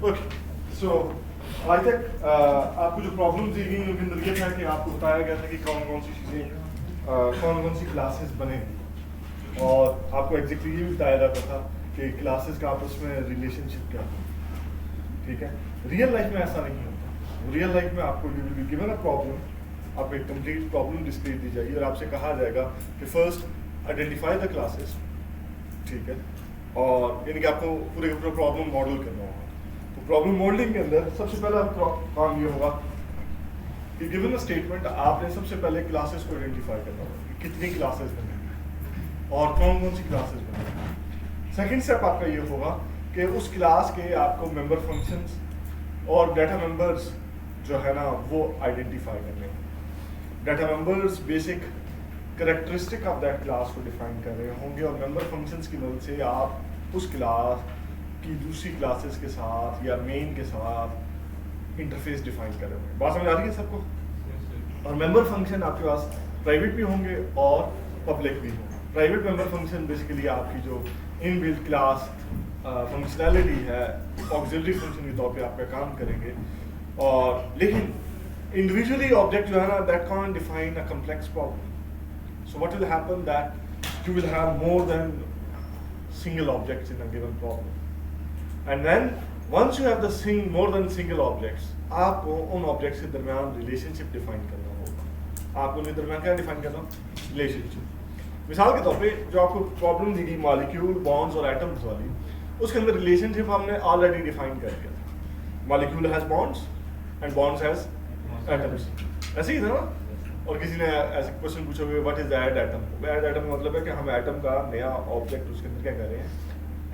Okay so आज तक आपको जो प्रॉब्लम दी गई उनके अंदर ये था कि आपको बताया गया था कि कौन कौन सी चीज़ें कौन कौन सी क्लासेस बनेंगी और आपको एग्जैक्टली ये भी बताया जाता था कि क्लासेस का आपस में रिलेशनशिप क्या है। ठीक है, रियल लाइफ में ऐसा नहीं होता। रियल लाइफ में आपको गिवन अ प्रॉब्लम, आपको एक कंप्लीट प्रॉब्लम डिस्क्रीट दी जाएगी और आपसे कहा जाएगा कि फर्स्ट आइडेंटिफाई द क्लासेस। ठीक है, और यानी कि आपको पूरे का पूरा प्रॉब्लम मॉडल करना होगा। तो प्रॉब्लम मॉडलिंग के अंदर सबसे पहला काम ये होगा कि गिवन अ स्टेटमेंट आपने सबसे पहले क्लासेस को आइडेंटिफाई करना होगा कि कितनी क्लासेस बनेंगी और कौन कौन सी क्लासेस बनेंगी। सेकंड स्टेप आपका ये होगा कि उस क्लास के आपको मेंबर फंक्शंस और डाटा मेंबर्स जो है ना वो आइडेंटिफाई करने होंगे। Data members basic characteristic of that class को डिफाइन कर रहे होंगे और मेंबर फंक्शंस की मदद से आप उस क्लास की दूसरी क्लासेस के साथ या मेन के साथ इंटरफेस डिफाइन कर रहे होंगे। बात समझ आ रही है सबको? और मेंबर फंक्शन आपके पास प्राइवेट भी होंगे और पब्लिक भी होंगे। प्राइवेट मेंबर फंक्शन बेसिकली आपकी जो इनबिल्ट क्लास फंक्शनैलिटी है, ऑक्सिलरी फंक्शन के तौर पे आपका काम करेंगे। और लेकिन इंडिविजुअली ऑब्जेक्ट जो है ना that can define a complex problem. So what will happen that you will have more than single objects in a given problem, and then once you have the more than single objects, आपको उन objects के दरमियान relationship define करना होगा। आपको उनके दरमियान क्या define करना? Relationship। मिसाल के तौर पे जो आपको problem दी गई molecule, bonds और atoms वाली, उसके अंदर relationship हमने already define कर दिया था। Molecule has bonds and bonds has atoms। ऐसे ही था ना? और किसी ने ऐसे क्वेश्चन पूछा हुआ what is add atom. Add atom मतलब है कि हम एटम का नया ऑब्जेक्ट उसके अंदर क्या कर रहे हैं,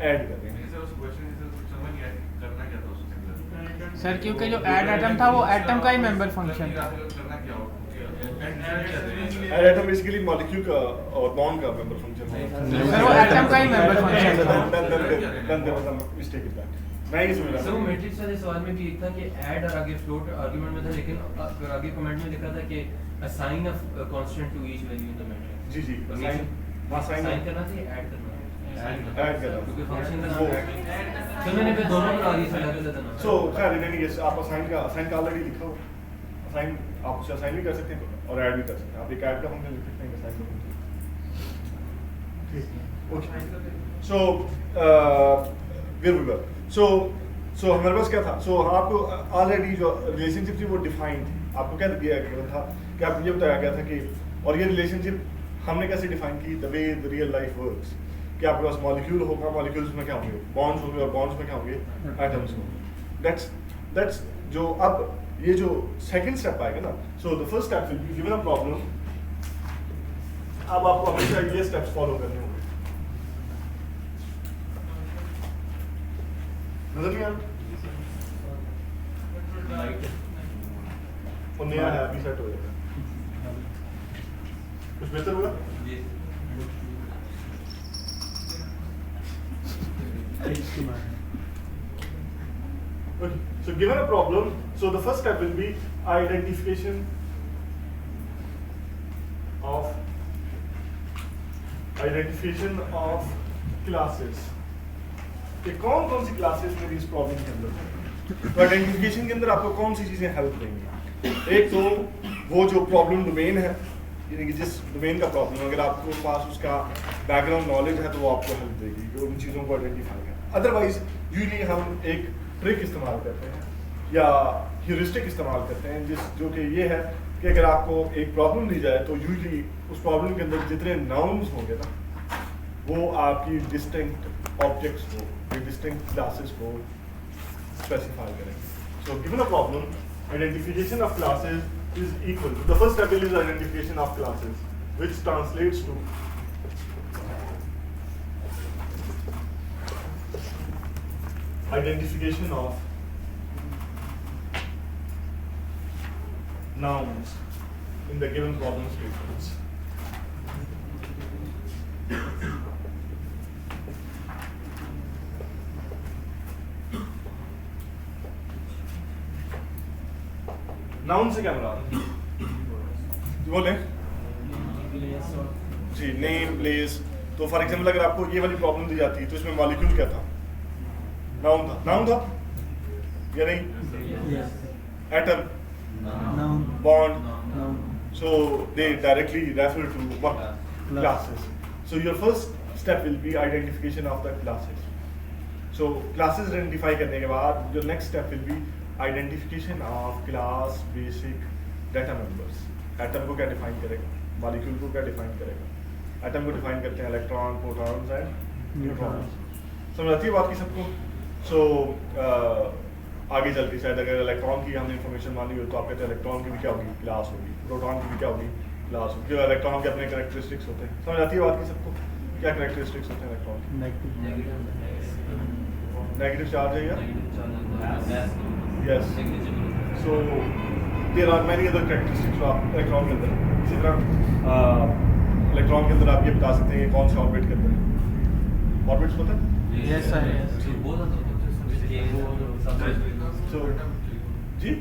ऐड कर रहे हैं। सर क्योंकि जो ऐड एटम था वो एटम का ही मेंबर फंक्शन था। ऐड एटम बेसिकली मॉलिक्यूल का और बॉन्ड का मेंबर फंक्शन है। सर वो एटम का ही मेंबर फंक्शन था। Mistake is that. मैं ये समझ रहा सर वो मैट्रिक्स वाले सवाल में भी एक था कि ऐड और आगे फ्लोट आर्गुमेंट में था, लेकिन आगे कमेंट में लिखा था कि assign a constant to each value in the matrix। Ji assign करना चाहिए ऐड करना ऐड करना क्योंकि फंक्शन का नाम तो मैंने फिर दोनों बना दिए अलग अलग ना। सो खैर इन एनी केस आप असाइन का ऑलरेडी लिखा हो। असाइन आप उसे असाइन भी कर सकते हैं और ऐड भी कर सकते हैं। आप एक ऐड का फंक्शन लिख सकते हैं, असाइन का फंक्शन। ठीक, okay. So where we were. So हमारे पास क्या था? सो आपको ऑलरेडी जो रिलेशनशिप थी वो डिफाइन थी। आपको क्या दिया गया था कि आपको ये बताया गया था कि और ये रिलेशनशिप हमने कैसे डिफाइन की, the way the real life works, कि आपके पास मॉलिक्यूल होगा, मॉलिक्यूल्स में क्या होंगे, बॉन्ड्स होंगे और बॉन्ड्स में क्या होंगे, एटम्स होंगे। दैट्स जो अब ये जो सेकंड स्टेप आएगा ना, so the first step will be given a problem. अब आपको हमेशा ये स्टेप्स फॉलो करने होंगे। नजर नहीं आ रहा? और नया है अभी सेट हो जाएगा। कुछ बेहतर होगा? Okay. So given a problem, so the first step will be identification of classes। कि कौन कौन सी क्लासेस मेरी इस प्रॉब्लम के अंदर है। तो आइडेंटिफिकेशन के अंदर आपको कौन सी चीजें हेल्प देंगी? एक तो वो जो प्रॉब्लम डोमेन है, यानी कि जिस डोमेन का प्रॉब्लम, अगर आपको पास उसका बैकग्राउंड नॉलेज है तो वो आपको हेल्प देगी कि उन चीज़ों को आइडेंटिफाई करें। अदरवाइज यूजली हम एक ट्रिक इस्तेमाल करते हैं या ह्यूरिस्टिक इस्तेमाल करते हैं जो कि ये है कि अगर आपको एक प्रॉब्लम दी जाए तो यूजली उस प्रॉब्लम के अंदर जितने नाउन्स होंगे ना वो आपकी डिस्टिंक्ट ऑब्जेक्ट्स को, डिस्टिंक्ट क्लासेस को स्पेसिफाई करेंगे। So given a problem, identification of classes is equal. The first step is identification of classes, which translates to identification of nouns in the given problem statements. Noun से क्या मुराद? बोले जी, name, place. तो for example अगर आपको ये वाली problem दी जाती है तो इसमें मॉलिक्यूल क्या था? नाउन था। या नहीं? Yes. Atom, Noun. bond, Noun. so they directly refer to what? Classes. So your first step will be identification of the classes. So classes identify करने के बाद your next step will be identification of class basic data members. Atom को क्या define करेगा? Molecule को क्या define करेगा? Atom को define करते हैं electron, protons and neutrons. समझ आती है बात की सबको? So आगे चल के शायद अगर इलेक्ट्रॉन की हमने इन्फॉर्मेशन मानी हो तो आप कहते हैं इलेक्ट्रॉन की भी क्या होगी? क्लास होगी. प्रोटॉन की भी क्या होगी? क्लास होगी. जो इलेक्ट्रॉन के अपने कैरेक्टरिस्टिक्स होते हैं. समझ आती है बात की सबको? क्या कैरेक्टरिस्टिक्स होते हैं इलेक्ट्रॉन के? नेगेटिव चार्ज है या? Yes. So there are many other characteristics of electron के अंदर. इसी तरह इलेक्ट्रॉन के अंदर आप ये बता सकते हैं कि कौन से ऑर्बिट के अंदर है. ऑर्बिट्स पता है? Yes, sir. Yes. So जी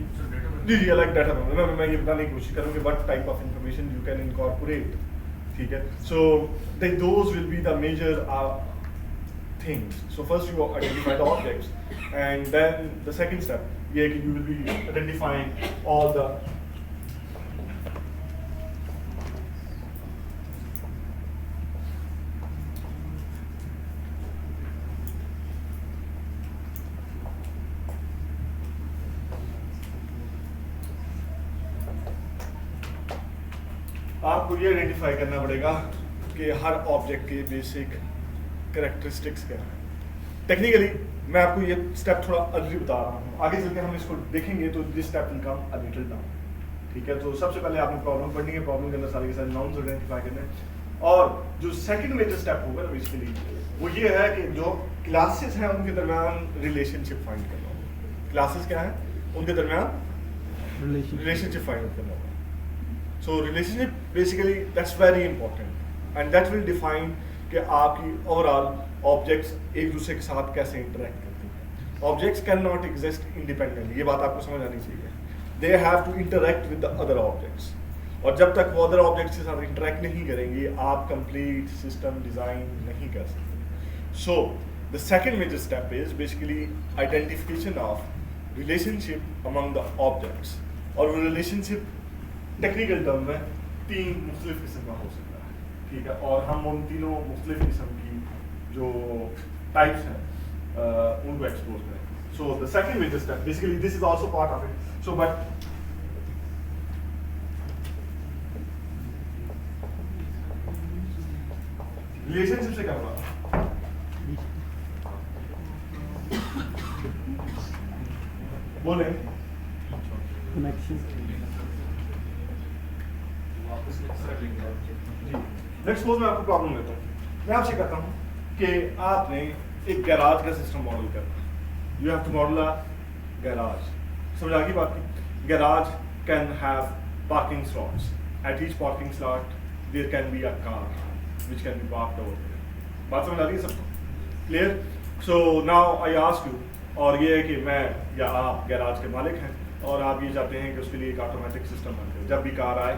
जी जी अलग डाटा मैं ये बताने की कोशिश करूँगी what type of information you can incorporate. ठीक है. So those will be the major things. So first you identify the objects and then the second step ये कि you will be identifying all the आपको ये identify करना पड़ेगा कि हर object के बेसिक कैरेक्टरिस्टिक्स क्या है. टेक्निकली मैं आपको ये स्टेप थोड़ा अर्ली बता रहा हूँ. आगे चलकर हम इसको देखेंगे तो this step will come a little down. ठीक है. तो सबसे पहले आपने प्रॉब्लम पढ़नी है. प्रॉब्लम के अंदर सारे के सारे नाउन्स आइडेंटिफाई करने हैं. और जो सेकंड मेजर स्टेप होगा बेसिकली वो ये है कि जो क्लासेस हैं उनके दरमियान रिलेशनशिप फाइंड करना होगा. क्लासेस क्या है? उनके दरमियान रिलेशनशिप फाइंड करना होगा. So relationship basically that's very important and that will define कि आपकी overall objects एक दूसरे के साथ कैसे interact करते हैं. Objects cannot exist independently. ये बात आपको समझ आनी चाहिए. They have to interact with the other objects. और जब तक वो other objects के साथ interact नहीं करेंगे आप complete system design नहीं कर सकते. So the second major step is basically identification of relationship among the objects. और वो relationship टेक्निकल टर्म में तीन मुख्तलिफ किस्म का हो सकता है. ठीक है. और हम उन तीनों मुख्तलिफ किस्म की जो टाइप्स हैं उनको एक्सप्लोर करें. So the second major step basically this is also part of it. So but relationship से क्या होगा? बोले Connection. लेट्स सपोज मैं आपको प्रॉब्लम देता हूँ. मैं आपसे कहता हूँ कि आपने एक गैराज का सिस्टम मॉडल करना. You have to model a garage. समझ आ गई बात की? Garage can have parking slots. At each parking slot there can be a car which can be parked over there. बात समझ आ रही है सबको? Clear? So now I ask you, और ये है कि मैं या आप गैराज के मालिक हैं और आप ये चाहते हैं कि उसके लिए एक ऑटोमेटिक सिस्टम बन जाए. जब भी कार आए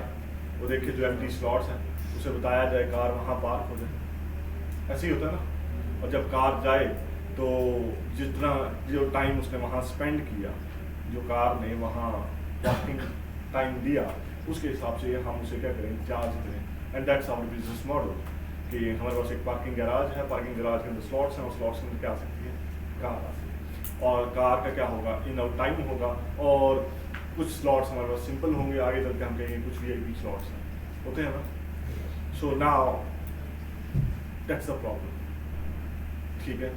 वो देखिए जो एम्प्टी स्लॉट्स हैं उसे बताया जाए कार वहाँ पार्क हो जाए. ऐसे ही होता है ना. और जब कार जाए तो जितना जो टाइम उसने वहाँ स्पेंड किया, जो कार ने वहाँ पार्किंग टाइम दिया, उसके हिसाब से हम उसे क्या करें? चार्ज करें. And that's our business model कि हमारे पास एक पार्किंग गैराज है. पार्किंग गैराज के अंदर स्लॉट्स हैं और स्लॉट्स के अंदर क्या आ सकती है? कार आ सकती है. और कार का क्या होगा? इन आउट टाइम होगा. और कुछ स्लॉट्स हमारे पास सिंपल होंगे. आगे चल के हम कहेंगे कुछ VIP स्लॉट्स हैं. होते हैं ना. So now that's the problem. ठीक है.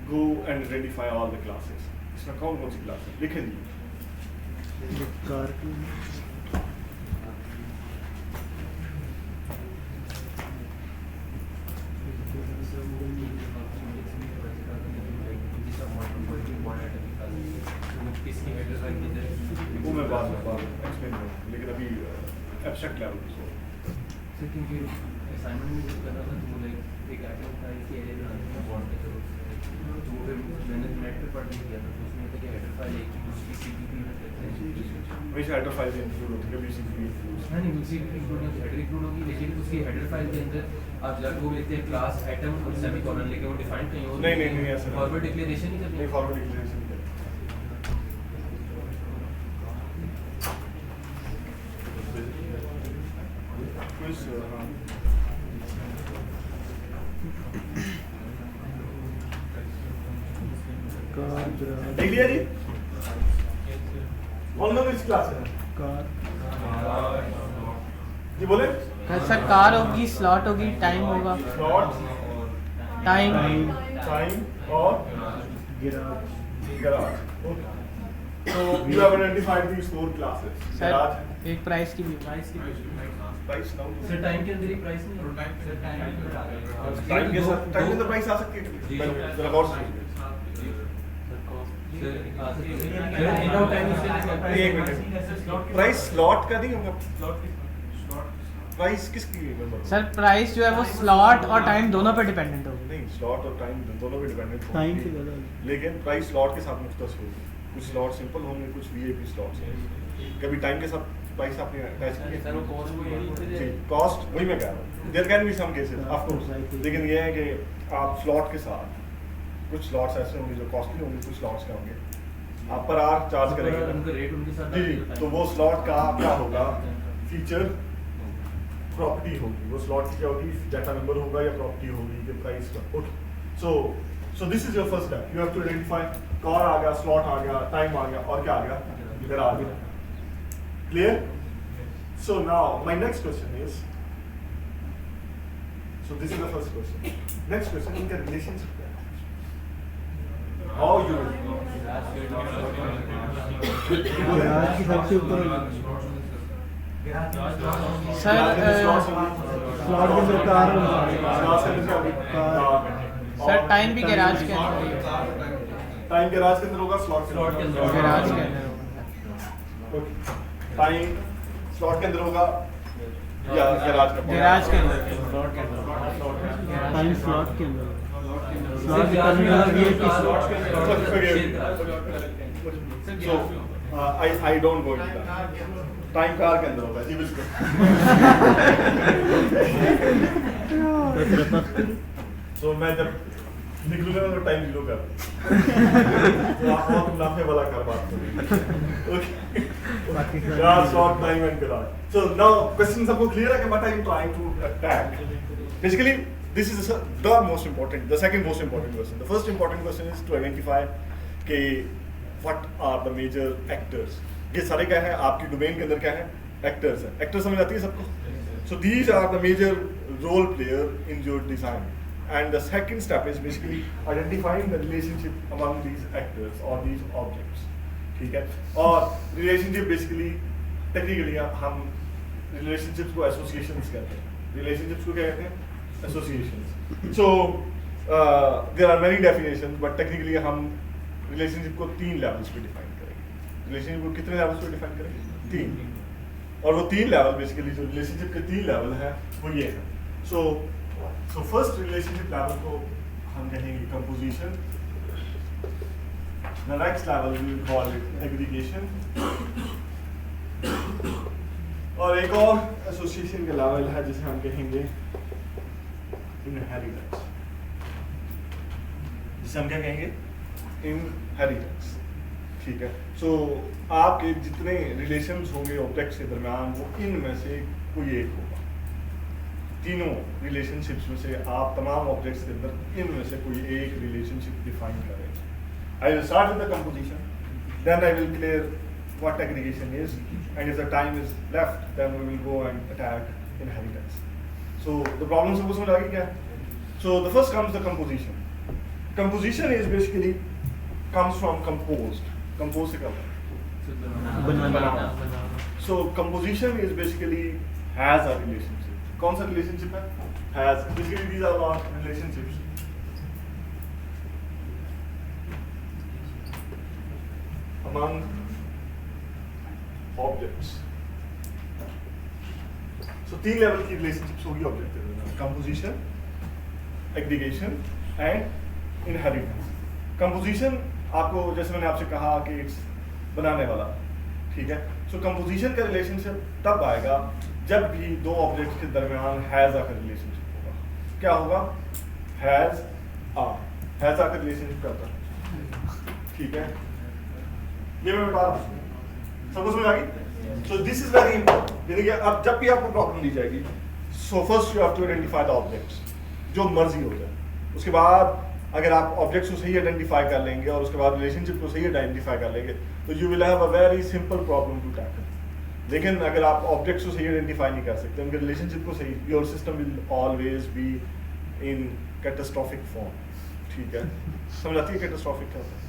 Go and identify all the classes. इसमें कौन कौन सी क्लास है? लिखें जी. कार वो मैं बाद में एक्सप्लेन करूँगा, लेकिन अभी एब्स्ट्रैक्ट लेवल पे. सर क्योंकि असाइनमेंट में जो कर रहा था तो वो लाइक एक आइटम था इसकी एरे बनाने का बॉन्ड पे. तो वो फिर मैंने नेट पे पढ़ लिया था तो उसमें था कि हेडर फाइल एक उसकी CPP में कहते हैं. हमेशा हेडर फाइल इंक्लूड होती है. कभी CPP इंक्लूड. हाँ नहीं उसी इंक्लूड होगी, हेडर इंक्लूड होगी, लेकिन उसकी हेडर फाइल के अंदर आप जाकर वो लिखते हैं क्लास एटम और सेमीकोलन, लेकिन वो डिफाइन कहीं और नहीं ऐसा फॉरवर्ड डिक्लेरेशन ही करनी नहीं. फॉरवर्ड डिक्लेरेशन देख लिया जी? कौन कौन इस क्लास में? जी बोले? सर कार होगी, स्लॉट होगी, टाइम होगा। स्लॉट, टाइम और garage. Okay. So you have identified these 4 classes. Garage, sir एक प्राइस की भी price now. सर टाइम के अंदर ही प्राइस नहीं होता सर टाइम के साथ प्राइस आ सकती है। जरा गौर से एक मिनट, प्राइस स्लॉट का नहीं होगा। प्राइस किसकी है? सर प्राइस जो है वो स्लॉट और टाइम दोनों पे डिपेंडेंट होगी। नहीं, स्लॉट और टाइम दोनों पे डिपेंडेंट टाइम होगी, की जगह लेकिन प्राइस स्लॉट के साथ मुख्तस होगी। कुछ स्लॉट सिंपल होंगे, कुछ वीआईपी स्लॉट्स होंगे। कभी टाइम के साथ प्राइस आपने अटैच की सर वो कॉस्ट है? जी, कॉस्ट वही मैं कह रहा हूँ। There can be some cases of course, लेकिन ये है कि आप स्लॉट के साथ कुछ स्लॉट्स ऐसे होंगे जो कॉस्टली होंगे, कुछ स्लॉट्स क्या होंगे आप पर आवर चार्ज करेंगे। उनका रेट उनके साथ जी, तो वो स्लॉट का क्या होगा? फीचर प्रॉपर्टी होगी। वो स्लॉट की क्या होगी? डाटा नंबर होगा या प्रॉपर्टी होगी कि प्राइस का। Okay, so this is your first step. You have to identify car आ गया, स्लॉट आ गया, टाइम आ गया, और क्या आ गया? Garage. Clear? So now my next question is, so this is the first question. Next question, इनका relationship क्या है? हाउ यू गैराज की सबसे ऊपर सर स्लॉट के अंदर कार सर टाइम भी गैराज के अंदर ही है। टाइम गैराज के अंदर होगा, स्लॉट के अंदर गैराज के अंदर होगा। टाइम स्लॉट के अंदर होगा या गैराज के गैराज के अंदर टाइम स्लॉट के अंदर स्लॉट के अंदर ये So, I don't go into that. Time car के अंदर होगा जी, बिल्कुल। So मैं जब निकलूंगा तो टाइम 0 कर तो आप बहुत मुनाफे वाला कर बात करेंगे। Garage, slot, time and garage. So now question सबको clear है कि what are you trying to attack? Basically this is the most important, the second most important question. The first important question is to identify कि what are the major actors. ये सारे क्या है आपकी domain के अंदर क्या है? एक्टर्स हैं। एक्टर्स समझ आती है सबको? So these are the major role player in your design. And the second step is basically identifying the relationship among these actors or these objects. ठीक है? और relationship basically technically हम relationships को associations कहते हैं। Relationships को क्या कहते हैं? Associations. So there are many definitions, but technically हम relationship को 3 levels पे define करेंगे। Relationship को कितने levels पे define करेंगे? 3। और वो 3 level basically जो relationship के 3 level हैं वो ये हैं। So first relationship level को हम कहेंगे composition. The next level we will call it aggregation. और एक और association का level है जिसे हम कहेंगे inheritance. जिसे हम क्या कहेंगे? Inheritance. ठीक है? So आपके जितने relations होंगे objects के दरमियान वो इनमें से कोई एक होगा। तीनों relationships में से आप तमाम objects के अंदर इनमें से कोई एक relationship define करेंगे। I will start with the composition, then I will clear what aggregation is, and if the time is left, then we will go and attack inheritance. So the problem सबको समझ आ गई क्या? So the first comes the composition. Composition is basically comes from composed. Compose से क्या होता है? बनाना. So composition is basically has a relationship. कौन सा relationship है? Has. Basically these are all relationships. Among objects. So 3 level की relationships होगी object के अंदर. Composition, aggregation and inheritance. Composition आपको जैसे मैंने आपसे कहा कि it's बनाने वाला, ठीक है? So composition का relationship तब आएगा जब भी दो objects के दरमियान has a का relationship होगा. क्या होगा? Has a का relationship क्या होता है? ठीक है? ये मैं बता रहा हूँ। सबको समझ आ गई? So this is very important. यानी कि अब जब भी आपको प्रॉब्लम दी जाएगी, so first you have to identify the objects जो मर्जी हो जाए। उसके बाद अगर आप ऑब्जेक्ट्स को सही आइडेंटिफाई कर लेंगे और उसके बाद रिलेशनशिप को सही आइडेंटिफाई कर लेंगे तो you will have a very simple problem to tackle. लेकिन अगर आप ऑब्जेक्ट्स को सही आइडेंटिफाई नहीं कर सकते, उनके रिलेशनशिप को सही, your system will always be in catastrophic form. ठीक है, समझ आती है कैटास्ट्रोफिक क्या होता है?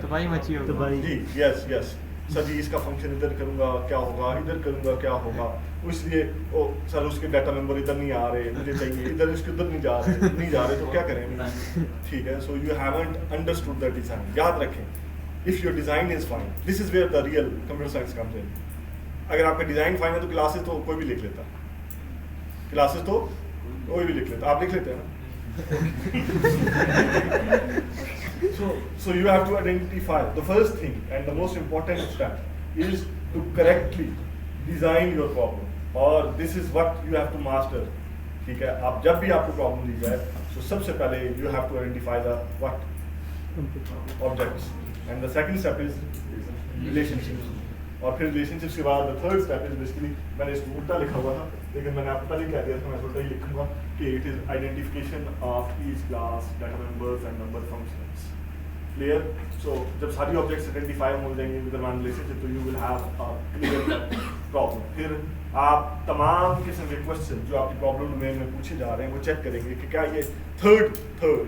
तबाही मची होगी। तबाही। जी, यस यस सर जी, इसका फंक्शन इधर करूँगा क्या होगा, इधर करूँगा क्या होगा, इसलिए ओ सर उसके डाटा मेंबर इधर नहीं आ रहे, मुझे चाहिए इधर, इसके उधर नहीं जा रहे तो क्या करें? ठीक है, so you haven't understood the design. याद रखें, if your design is fine, this is where the real computer science comes in. अगर आपका डिज़ाइन फाइन है तो क्लासेस तो कोई भी लिख लेता, क्लासेस तो कोई भी लिख लेता, आप लिख लेते हैं ना? So you have to identify the first thing and the most important step is to correctly design your problem, और this is what you have to master। ठीक है, आप जब भी आपको प्रॉब्लम दी जाए तो सबसे पहले you have to identify the what objects and the second step is relationships, और फिर relationships के बाद the third step is basically, मैंने इसको उल्टा लिखा हुआ था लेकिन मैंने आपको पहले कह दिया था, मैं उल्टा ही लिखूंगा कि it is identification of each class, data members and number functions। Clear? So जब सारी ऑब्जेक्ट्स आइडेंटिफाई हो जाएंगे विद वन रिलेशनशिप तो you will have a clear problem. फिर आप तमाम किस्म के क्वेश्चन जो आपकी प्रॉब्लम डोमेन में पूछे जा रहे हैं वो चेक करेंगे कि क्या ये थर्ड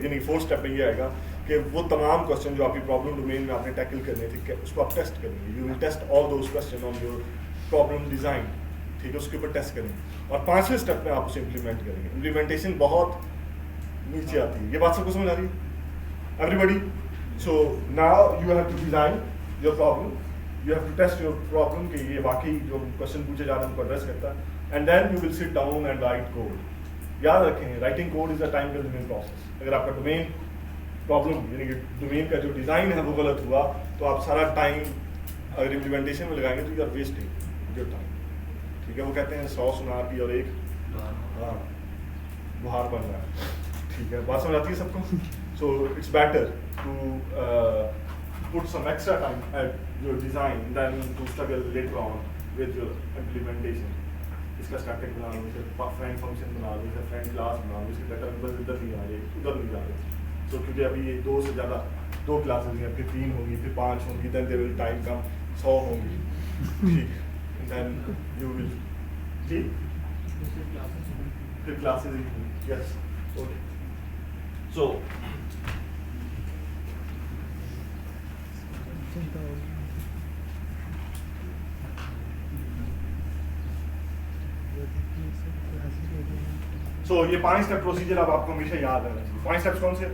यानी फोर्थ स्टेप में ये आएगा कि वो तमाम क्वेश्चन जो आपकी प्रॉब्लम डोमेन में आपने टैकल करने थे उसको आप टेस्ट करेंगे। You will test all those question on your problem design. ठीक है, उसके ऊपर टेस्ट करेंगे और पांचवें स्टेप में आप उसे इम्प्लीमेंट करेंगे। इम्प्लीमेंटेशन बहुत नीचे आती है, ये बात सबको समझ आ रही है everybody? So now you have to design your problem, you have to test your problem कि ये वाकई जो क्वेश्चन पूछे जा रहे हैं उनको एड्रेस करता है, and then you will sit down and write code। याद रखें, writing code is a time consuming process। अगर आपका डोमेन प्रॉब्लम यानी कि डोमेन का जो डिज़ाइन है वो गलत हुआ तो आप सारा टाइम अगर इम्प्लीमेंटेशन में लगाएंगे तो you are wasting your time. ठीक है, वो कहते हैं 100 सुनार की और एक बुहार बन रहा है। ठीक है, बात समझ आती है सबको? So it's better to put some extra time at your design than to struggle later on with your implementation। इसका स्टैटिक बना लो, इसे फ्रेंड फंक्शन बना लो, इसे फ्रेंड क्लास बना लो, इसके डाटा मेंबर इधर नहीं आ रहे, उधर नहीं जा रहे। So क्योंकि अभी ये 2 से ज़्यादा 2 क्लासेस हैं, फिर 3 होंगी, फिर 5 होंगी, then there will time come 100 होंगी। ठीक, then you will जी फिर क्लासेस ही होंगी। Yes, okay। So सो ये 5 स्टेप प्रोसीजर अब आपको हमेशा याद रहना चाहिए। 5 स्टेप्स कौन से?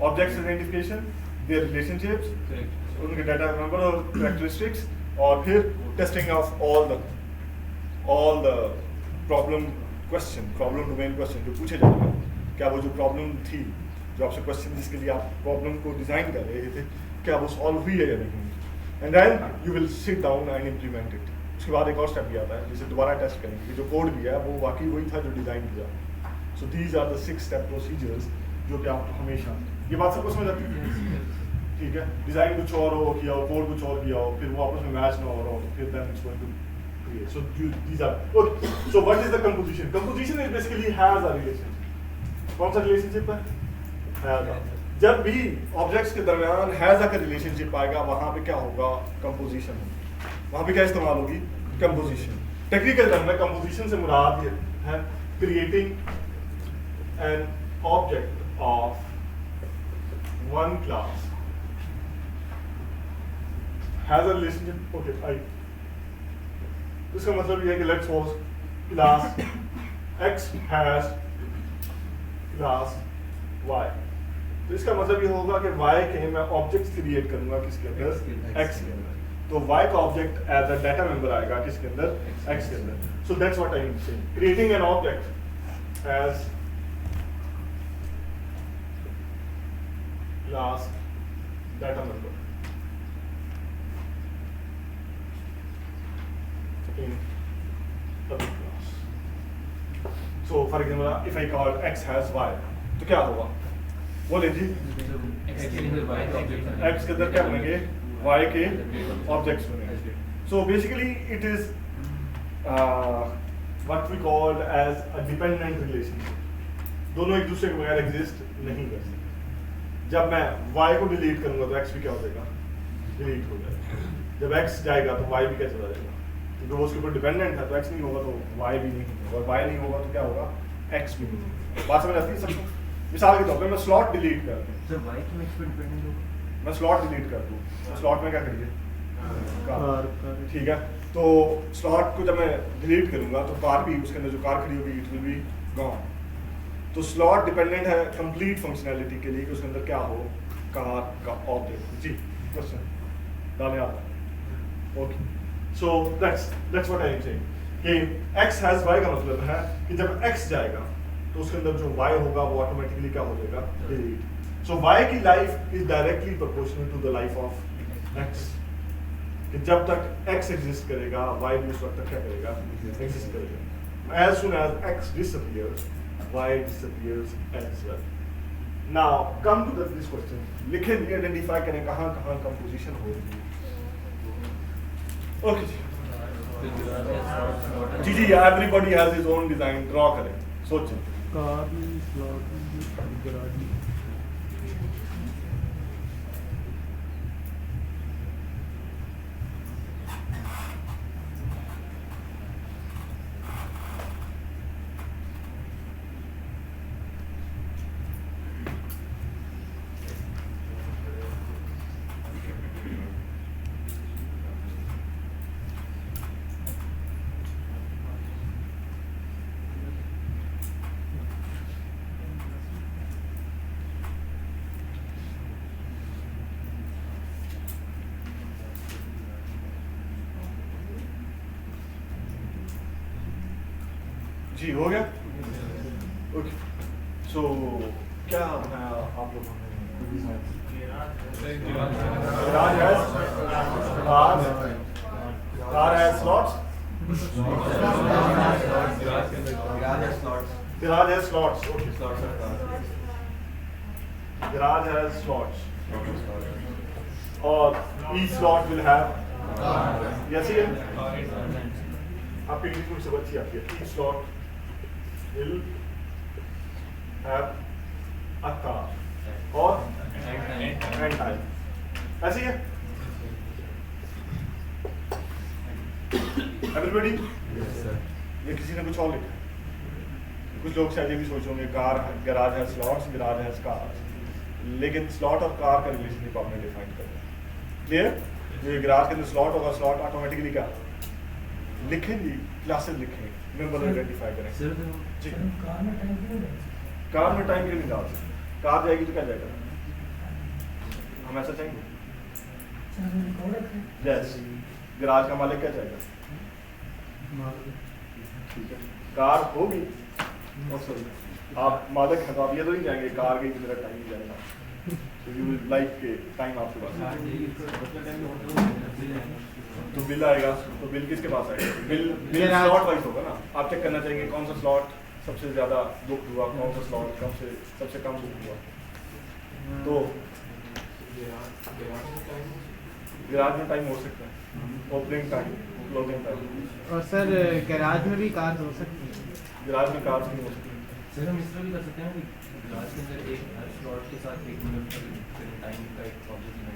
ऑब्जेक्ट्स आइडेंटिफिकेशन, देयर रिलेशनशिप्स, उनके डाटा नंबर और कैरेक्टरिस्टिक्स, और फिर testing of all the problem question, problem domain question जो पूछे जा रहे हैं। क्या वो जो प्रॉब्लम थी, जो आपसे क्वेश्चन जिसके लिए आप प्रॉब्लम को डिजाइन कर रहे थे, क्या वो सॉल्व हुई है या नहीं? And then you will sit down and implement it. उसके बाद एक और स्टेप भी आता है जिसे दोबारा टेस्ट करेंगे कि जो कोड भी है वो वाकई वही था जो डिज़ाइन किया। So these are the 6 step procedures जो कि आपको हमेशा, ये बात सबको समझ आती है? ठीक है, डिज़ाइन कुछ और हो किया हो, कोड कुछ और किया हो, फिर वो आपस में मैच ना हो रहा हो, फिर then it's going to create। So these are okay। So what is the composition? Composition is basically has a relationship। कौन सा रिलेशनशिप है? Has a. जब भी ऑब्जेक्ट्स के दरमियान हैज़ अ का रिलेशनशिप आएगा वहाँ पे क्या होगा? कंपोजिशन होगी। वहाँ पे क्या इस्तेमाल होगी? कंपोजिशन। टेक्निकल टर्म में कंपोजिशन से मुराद ये है creating an object of one class has a relationship. Okay, इसका मतलब ये है कि let's suppose class x has class y। तो इसका मतलब ये होगा कि y के मैं ऑब्जेक्ट्स क्रिएट करूंगा किसके अंदर? x के अंदर। तो y का object as a data member आएगा किसके अंदर? x के अंदर। So that's what I am saying, creating an object as class data member in public class। So for example, if I call x has y, तो क्या होगा? बोले जी, x के अंदर y का ऑब्जेक्ट है, x के अंदर क्या बनेंगे? y के ऑब्जेक्ट्स बनेंगे। So basically it is what we called as a dependent relationship। दोनों एक दूसरे के बगैर एग्जिस्ट नहीं कर सकते। जब मैं y को डिलीट करूंगा तो x भी क्या हो जाएगा, डिलीट हो जाएगा। जब x जाएगा तो y भी क्या चला जाएगा, क्योंकि वो उसके ऊपर डिपेंडेंट है, तो x नहीं होगा तो y भी नहीं होगा, और y नहीं होगा तो क्या होगा, x भी नहीं होगा। बात समझ आती है सबको? मिसाल के तौर पे मैं स्लॉट डिलीट कर दूं, सर y क्यों x पे डिपेंडेंट होगा? मैं स्लॉट डिलीट कर दूं, तो स्लॉट में क्या करिए, कार, ठीक है। तो स्लॉट को जब मैं डिलीट करूंगा तो कार भी, उसके अंदर जो कार खड़ी होगी, इट विल बी गॉन। तो स्लॉट डिपेंडेंट है कंप्लीट फंक्शनैलिटी के लिए कि उसके अंदर क्या हो, कार का ऑब्जेक्ट। जी क्वेश्चन डालें आप। Okay, so that's what I am saying कि x हैज y का मतलब है कि जब x जाएगा तो उसके अंदर जो y होगा वो ऑटोमेटिकली क्या हो जाएगा, डिलीट। सो y की life is directly proportional to the life of x, कि जब तक x एग्जिस्ट करेगा y भी उस वक्त तक क्या करेगा, एग्जिस्ट करेगा। As soon as x disappears, y disappears as well. Now come to this question. लिखें, आइडेंटिफाई करें कहाँ कहाँ कंपोजिशन हो रही है। ओके जी जी, everybody has his own design, draw करें, सोचें। कार में स्लॉट में गैराज में। जी हो गया। ओके, सो क्या है आप लोगों ने, car has slots, garage has slots, okay, garage has slots, और each slot will have, yes ही है, आपकी इंग्लिश में सब अच्छी आती है। each slot will have a car और and time, ऐसे ही है। Everybody? ये किसी ने कुछ और लिखा है? कुछ लोग शायद ये भी सोच होंगे कार, गैराज है स्लॉट्स, गैराज है कार, लेकिन स्लॉट और कार का रिलेशनशिप आपने डिफाइन करना है। क्लियर? ये गैराज के अंदर स्लॉट होगा, स्लॉट ऑटोमेटिकली क्या लिखेंगे, क्लासेस लिखेंगे, मेंबर आइडेंटिफाई करें। जी, कार में टाइम क्यों नहीं डाल सकते? कार जाएगी तो क्या जाएगा, हम ऐसा चाहेंगे? यस, गैराज का मालिक क्या चाहेगा? ठीक है, कार होगी, आप मालिक हैं तो आप ये तो नहीं जाएंगे कार के मेरा टाइम ही जाएगा, तो यू विल लाइक के टाइम आपके पास, तो बिल आएगा, तो बिल किसके पास आएगा? बिल स्लॉट वाइज होगा ना, आप चेक करना चाहेंगे कौन सा स्लॉट सबसे ज्यादा बुक हुआ, कौन सा स्लॉट कम से सबसे कम बुक हुआ। तो गैराज में टाइम हो सकता है, ओपनिंग टाइम, क्लोजिंग टाइम, और सर गैराज में भी कार हो सकती है, गैराज में कार नहीं हो सकती। सर हम इस तरह भी कर सकते हैं कि क्लास के अंदर एक हर स्लॉट के साथ 1 मिनट का टाइम का एक ऑब्जेक्ट है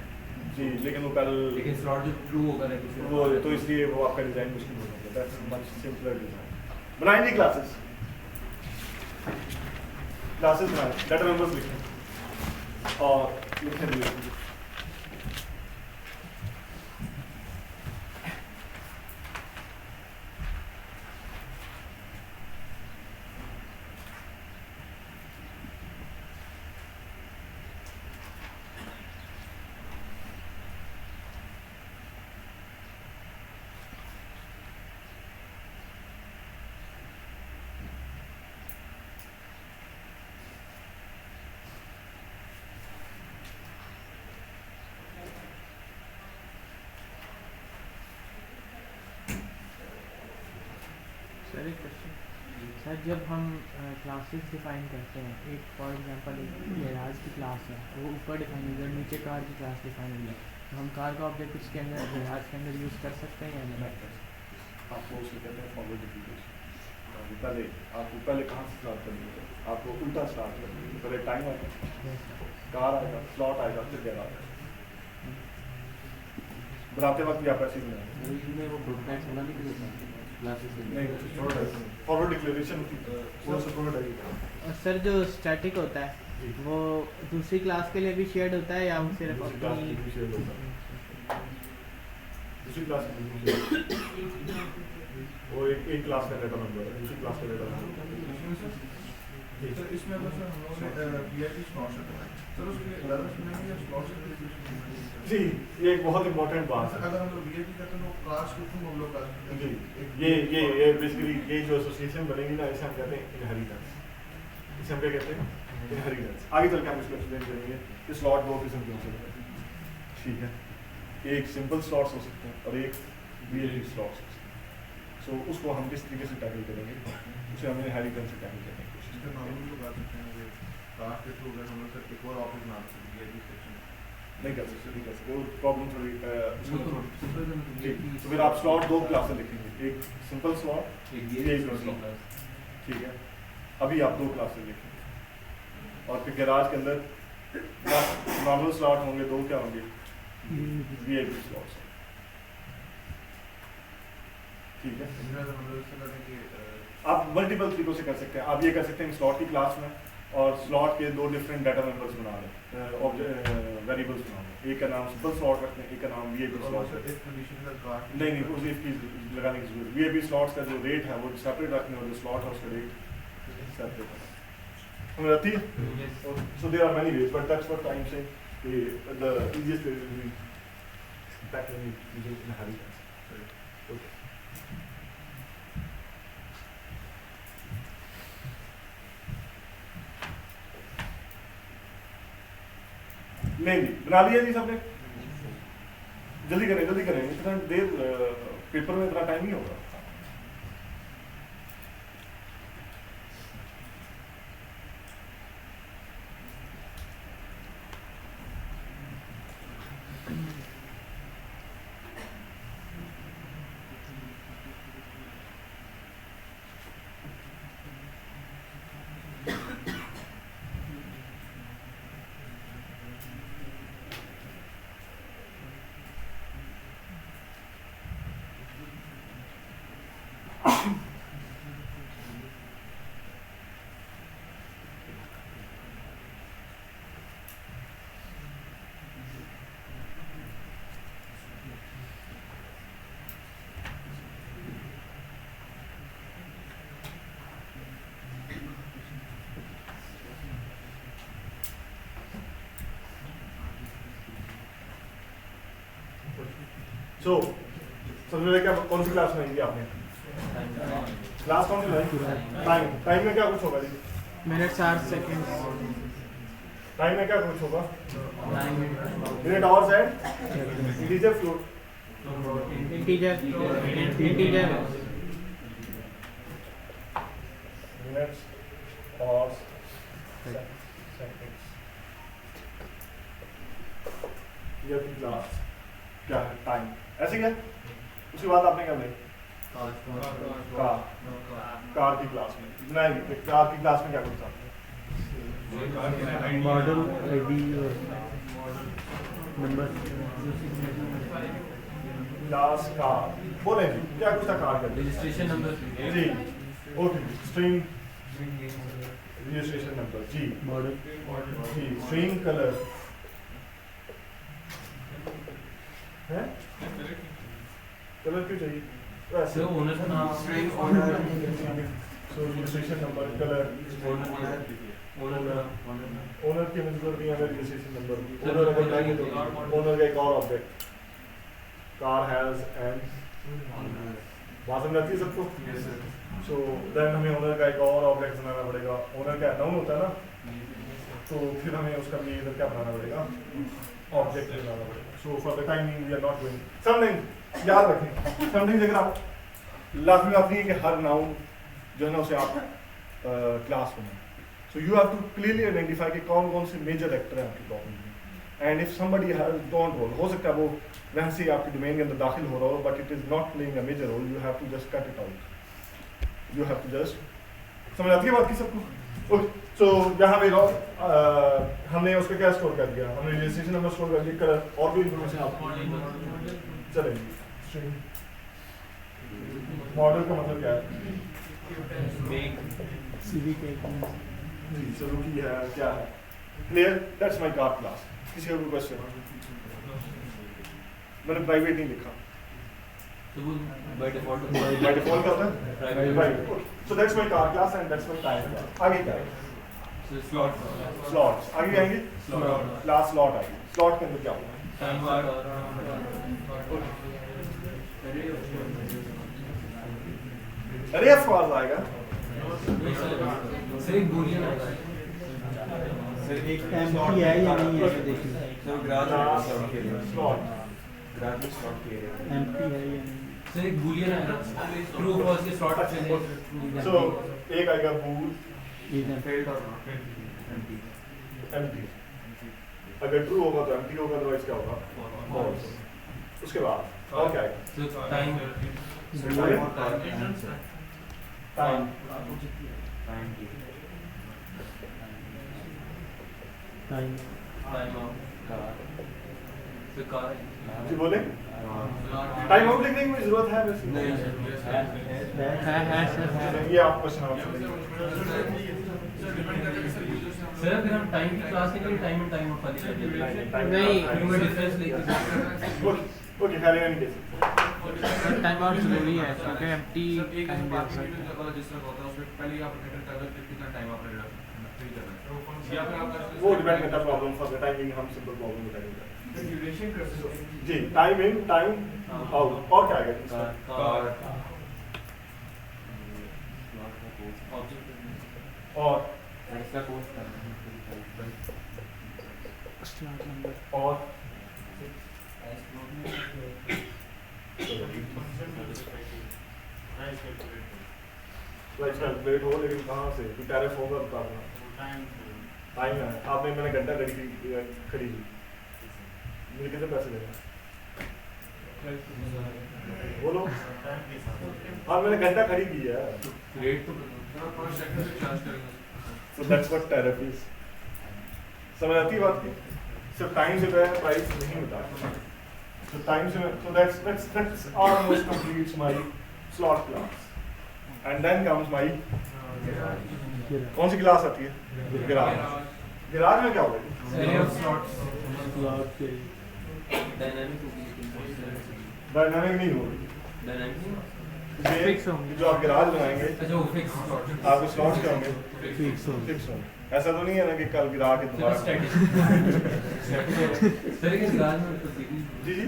जी, लेकिन वो कल, लेकिन स्लॉट जो ट्रू होगा लाइक वो तो इसलिए वो आपका डिजाइन मुश्किल हो जाएगा। That's much simpler design. बनाएंगे क्लासेस बनाएं, डाटा मेंबर्स लिखें और लिखें। सर एक क्वेश्चन, सर जब हम क्लासेस डिफाइन करते हैं, एक फॉर एग्जांपल एक गैराज की क्लास है, वो ऊपर डिफाइन हुई है, नीचे कार की क्लास डिफाइन हुई है, तो हम कार का ऑब्जेक्ट उसके अंदर गैराज के अंदर यूज़ कर सकते हैं या नहीं कर सकते? आपको उसको कहते हैं फॉरवर्ड डुप्लीकेशन। सकता हूँ कि पहले कहाँ से स्टार्ट करनी है, आपको उल्टा स्टार्ट करनी है। पहले टाइम आएगा, कार आएगा, स्लॉट आएगा, फिर गैराज आएगा। बनाते वक्त भी आप ऐसे ही बनाएंगे। इसमें वो प्रोटोटाइप होना नहीं होता क्लासेस नहीं, फॉरवर्ड डिक्लेरेशन होती है, वो सब प्रोटोटाइप। और सर जो स्टैटिक होता है वो दूसरी क्लास के लिए भी शेयर्ड होता है या वो सिर्फ दूसरी क्लास में अपनी? भी शेयर होता है, दूसरी क्लास में भी शेयर। वो एक क्लास का डाटा नंबर है, दूसरी क्लास का डाटा नंबर। सर इसमें अगर सर हम लोगों ने वीआईपी स्लॉट है सर उसके अलग सुनेंगे या स्लॉट से? जी, ये एक बहुत इंपॉर्टेंट बात है। अगर हम लोग वीआईपी करते हैं तो क्लास के थ्रू हम लोग करते जी, हैं। ये बेसिकली ये जो एसोसिएशन बनेगी ना, इसे हम कहते हैं इनहेरिटेंस। इसे हम क्या कहते हैं? इनहेरिटेंस। आगे चल के हम इसको एक्सप्लेन करेंगे कि स्लॉट दो किस्म के हो सकते हैं, ठीक है? एक सिंपल स्लॉट्स हो सकते हैं और एक वीआईपी स्लॉट्स हो सकते हैं। सो उसको हम किस तरीके से टैकल करेंगे, उसे हम इनहेरिटेंस से टैकल करने की कोशिश इसके करेंगे। नॉर्मल लोग आ सकते हैं कि क्लास के थ्रू अगर हम लोग सर एक और ऑफिस बना सकते हैं वीआईपी सेक्शन। नहीं कर सकते, वो प्रॉब्लम थोड़ी उसमें थोड़ी। ठीक, ठीक तो फिर आप स्लॉट दो क्लास से लिखेंगे, एक सिंपल स्लॉट, एक ये ये एक स्लॉट स्लॉट, ठीक है? अभी आप दो क्लास से लिखेंगे और फिर गैराज के अंदर नॉर्मल स्लॉट होंगे, दो क्या होंगे? वीआईपी स्लॉट्स, ठीक है? इनमें अगर हम लोग इससे करें कि आप मल्टीपल तरीकों से कर सकते हैं। आप ये कर सकते हैं स्लॉट की क्लास में और स्लॉट के दो डिफरेंट डाटा मेंबर्स बना लें, वेरिएबल्स बना लें। एक का नाम सिंपल स्लॉट रखते हैं, एक का नाम वीआईपी स्लॉट रखते हैं। एक कंडीशन का क्लास नहीं, उसे इसकी लगाने की जरूरत। वीआईपी स्लॉट्स का जो रेट है वो सेपरेट रखने और जो स्लॉट है उसका रेट सेपरेट है। हमें आती है? So there are many ways, but that's what I'm saying. The easiest way will be tackling it using inheritance. Okay. नहीं जी, बना लिया जी सबने? जल्दी करें, इतना देर पेपर में इतना टाइम नहीं होगा। सो सबसे पहले क्या, कौन सी क्लास बनाई थी आपने? क्लास कौन सी बनाई? टाइम में क्या कुछ होगा जी? Minute 60 second. टाइम में क्या कुछ होगा? Minute, hours and integer float. Integer minutes, hours, seconds. ये अपनी क्लास क्या है? टाइम। ऐसे क्या? उसके बाद आपने क्या बनाई? कार की क्लास में बनाएगी। कार की क्लास में क्या कुछ था? मॉडल आईडी और नंबर। क्लास कार बोले जी, क्या कुछ था कार का? रजिस्ट्रेशन नंबर जी, ओके। स्ट्रिंग रजिस्ट्रेशन नंबर जी, मॉडल जी। स्ट्रिंग कलर है, कलर क्यों चाहिए? वैसे सर ओनर का नाम सो रजिस्ट्रेशन नंबर, कलर, ओनर की जरूरत नहीं है रजिस्ट्रेशन नंबर। ओनर अगर चाहिए तो ओनर का एक और ऑब्जेक्ट, कार हैज एंड, बात समझ आती है सबको? सो देन हमें ओनर का एक और ऑब्जेक्ट बनाना पड़ेगा। ओनर का नाउन होता है ना, तो फिर हमें उसका भी इधर क्या बनाना पड़ेगा? ऑब्जेक्ट बनाना पड़ेगा। So for the time we are not going something, याद रखें समथिंग अगर आप लाजमी बात नहीं है कि हर नाउन जो है ना उसे आप क्लास बनाएं। So you have to clearly identify कि कौन कौन से मेजर एक्टर हैं आपकी प्रॉब्लम में। And if somebody has don't role, हो सकता है वो वैसे ही आपकी डोमेन के अंदर दाखिल हो रहा हो but it is not playing a major role, you have to just cut it out. You have to just समझ आती है बात की सबको। ओके सो यहाँ पे हमने उसका क्या स्टोर कर दिया, हमने रजिस्ट्रेशन नंबर स्टोर कर दिया, कलर और भी इन्फॉर्मेशन आपको चलेगी। मॉडल का मतलब क्या है? सिविक जी सुजुकी है, क्या है? Clear? That's my car class. किसी और क्वेश्चन? मैंने प्राइवेट नहीं लिखा। तो वो बाय डिफॉल्ट बाय डिफॉल्ट क्या होता है? Private. So that's my car class and that's my time class. आगे क्या है? स्लॉट्स आगे आएंगे। क्लास स्लॉट आएगी। स्लॉट के अंदर क्या होगा? अरे ऑफ कोर्स आएगा। सर एक बूलियन आएगा। सर एक एम्प्टी है या नहीं है देखिए। सर ग्राज स्लॉट के लिए स्लॉट ग्राज में स्लॉट के लिए एम्प्टी है या नहीं। सर एक बूलियन आएगा। ट्रू फॉल्स के स्लॉट चले। सो एक आएगा बूल इधर फेल्ड और नॉट एम्प्टी। एम्प्टी। अगर ट्रू होगा तो एम्प्टी होगा, अदरवाइज क्या होगा? फॉल्स। उसके बाद और क्या आएगा? सर टाइम टाइम और time time time time out sir car जी बोले? टाइम आउट लिखने की कोई जरूरत है वैसे? है सर ये आप क्वेश्चन आंसर सर अगर हम टाइम की क्लास के लिए टाइम एंड टाइम आउट वाली कर देते हैं नहीं। में डिफरेंस लेके okay Harry any case time out जरूरी है क्योंकि एम्प्टी टाइम भी जिस तरह होता है उसमें पहले आप एंटर कर दो कितना टाइम आप फ्री करना है या फिर आप वो डिपेंड करता है प्रॉब्लम फॉर द टाइमिंग। हम सिंपल प्रॉब्लम बताएंगे ड्यूरेशन कर सकते जी। टाइम इन टाइम आउट और क्या आएगा? कार और स्लॉट नंबर और प्राइस कैलकुलेट हो, लेकिन कहाँ से? कोई टैरिफ होगा बता देना। टाइम है। आपने मैंने घंटा खरीदी, मुझे कितने पैसे देना? बोलो। हाँ मैंने घंटा खरीदी है। रेट तो पर सेकंड से चार्ज करेंगे। So that's what tariff is. समझ आती है बात की? सिर्फ टाइम से मैं प्राइस नहीं बता। So टाइम से so that's almost completes my slot class. And then comes my कौन सी क्लास आती है? गिराज। गिराज में क्या होगा? एरिया ऑफ स्लॉट्स स्लॉट के डायनामिक डायनामिक नहीं होगी। डायनामिक Fix होंगे। जो आप गिराज बनाएंगे अच्छा वो फिक्स स्लॉट आपके स्लॉट्स क्या होंगे? फिक्स हो फिक्स होंगे। ऐसा तो नहीं है ना कि कल गिरा के दोबारा सर के गराज में तो जी जी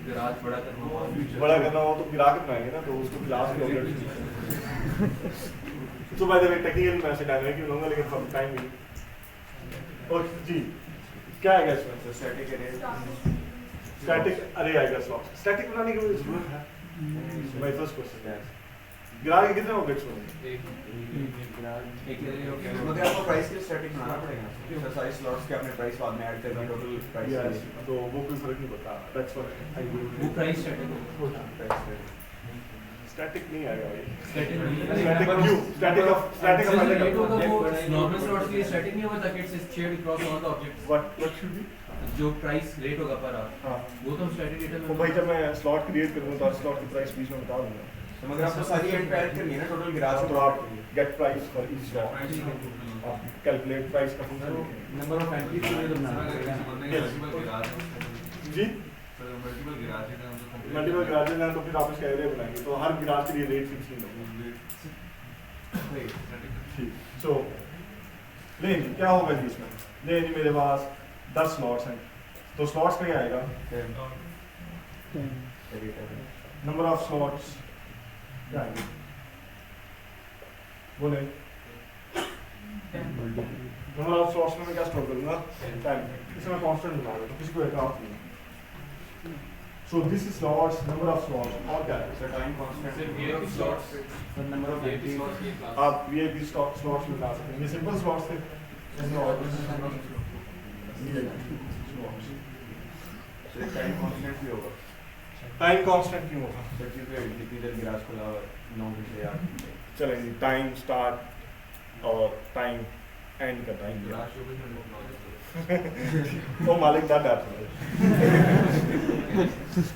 गराज बड़ा करना बड़ा करना हो तो गिरा के बनाएंगे ना, तो उसको गिलास भी ऑलरेडी तो बाय द वे टेक्निकल मैं से डायनामिक भी लूंगा, लेकिन फॉर टाइम भी ओके जी। क्या आएगा इसमें? स्टैटिक एरे स्टैटिक अरे आएगा स्लॉट। स्टैटिक बनाने की कोई जरूरत है? माय फर्स्ट क्वेश्चन गिरा के कितने ऑब्जेक्ट्स होंगे? एक एरिया ऑफ मगर आपको प्राइस के स्टैटिक बनाना पड़ेगा। सर सारे स्लॉट्स के आपने प्राइस बाद में ऐड करना टोटल प्राइस यस, तो वो कोई फर्क नहीं पड़ता। दैट्स व्हाट आई वो प्राइस स्टैटिक स्टैटिक नहीं आएगा भाई। स्टैटिक स्टैटिक क्यों? स्टैटिक ऑफ रेट होगा अलग वो नॉर्मल स्लॉट्स के लिए स्टैटिक नहीं होगा ताकि it's shared across all the objects. What should be? जो प्राइस रेट होगा पर आवर हां वो तो हम स्टैटिक डेटा तो में भाई जब मैं स्लॉट क्रिएट करूंगा तो हर स्लॉट की प्राइस बीच में बता दूंगा। मगर आपको सारी एंड पे ऐड करनी है ना टोटल गिराज तो आप get price for each slot आप कैलकुलेट प्राइस का फंक्शन लिखेंगे। नंबर ऑफ एंट्रीज के लिए तो बनाना पड़ेगा। जी मल्टीपल गिराज है हम मल्टीपल गैराजेस हैं तो फिर आप इसका एरिया बनाएंगे, तो हर गिराज के लिए रेट फिक्स नहीं होगा। ठीक सो लेकिन क्या होगा जी इसमें? लेकिन मेरे पास 10 स्लॉट्स हैं, तो स्लॉट्स पे क्या आएगा? नंबर ऑफ स्लॉट्स क्या आएंगे? बोले नंबर ऑफ स्लॉट्स में मैं क्या स्टोर करूंगा? टाइम। इसे मैं कांस्टेंट बना रहा हूं, किसी को एकाउंट नहीं। So this is slots, number of slots और क्या है? सर टाइम कांस्टेंट सिर्फ VIP slots sir number of VIP entries slots की क्लास आप VIP slots में ला सकते हैं। ये सिंपल slots थे। इसमें और सर टाइम कांस्टेंट भी होगा। टाइम कांस्टेंट क्यों होगा? सर क्योंकि कितनी देर गिराज खुला हुआ 9 घंटे या चलेंगी, टाइम स्टार्ट और टाइम एंड का टाइम दिया। लास्ट शो में लोग नॉलेज वो मालिक दा डर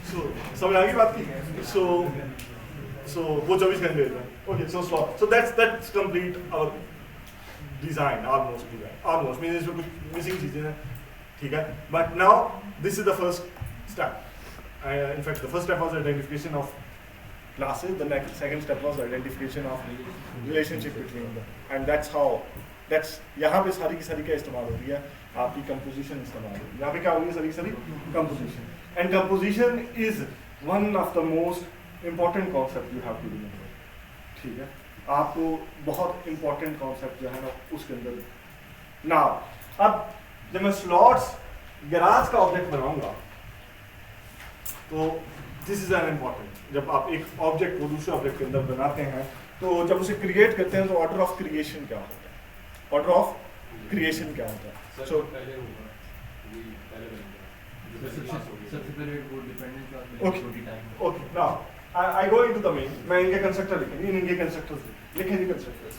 सो समझ आ गई बात की। सो वो 24 घंटे था। Okay, so that's complete our design, almost means इसमें कुछ मिसिंग चीजें हैं, ठीक है, but now this is the first step. In fact, the first step was identification of classes. The second step was identification of relationship between them, and that's यहाँ पे सारी की सारी क्या इस्तेमाल होती है, आपकी composition इस्तेमाल होती है। यहाँ पे क्या होगी सारी की सारी composition, and composition is one of the most important concept you have to remember, ठीक है, आपको बहुत important concept जो है ना उसके अंदर। Now, अब जब मैं slots गैराज का ऑब्जेक्ट बनाऊंगा तो दिस इज एन इम्पॉर्टेंट, जब आप एक ऑब्जेक्ट को दूसरे ऑब्जेक्ट के अंदर बनाते हैं तो जब उसे क्रिएट करते हैं तो ऑर्डर ऑफ क्रिएशन क्या होता है, ऑर्डर ऑफ क्रिएशन क्या होता है। सो पहले होगा पहले बनेगा सबसे पहले वो डिपेंडेंट क्लास में Okay. छोटी time okay, now I go into the main. मैं इनके कंस्ट्रक्टर लिखेंगे, इनके कंस्ट्रक्टर्स लिखेंगे, कंस्ट्रक्टर्स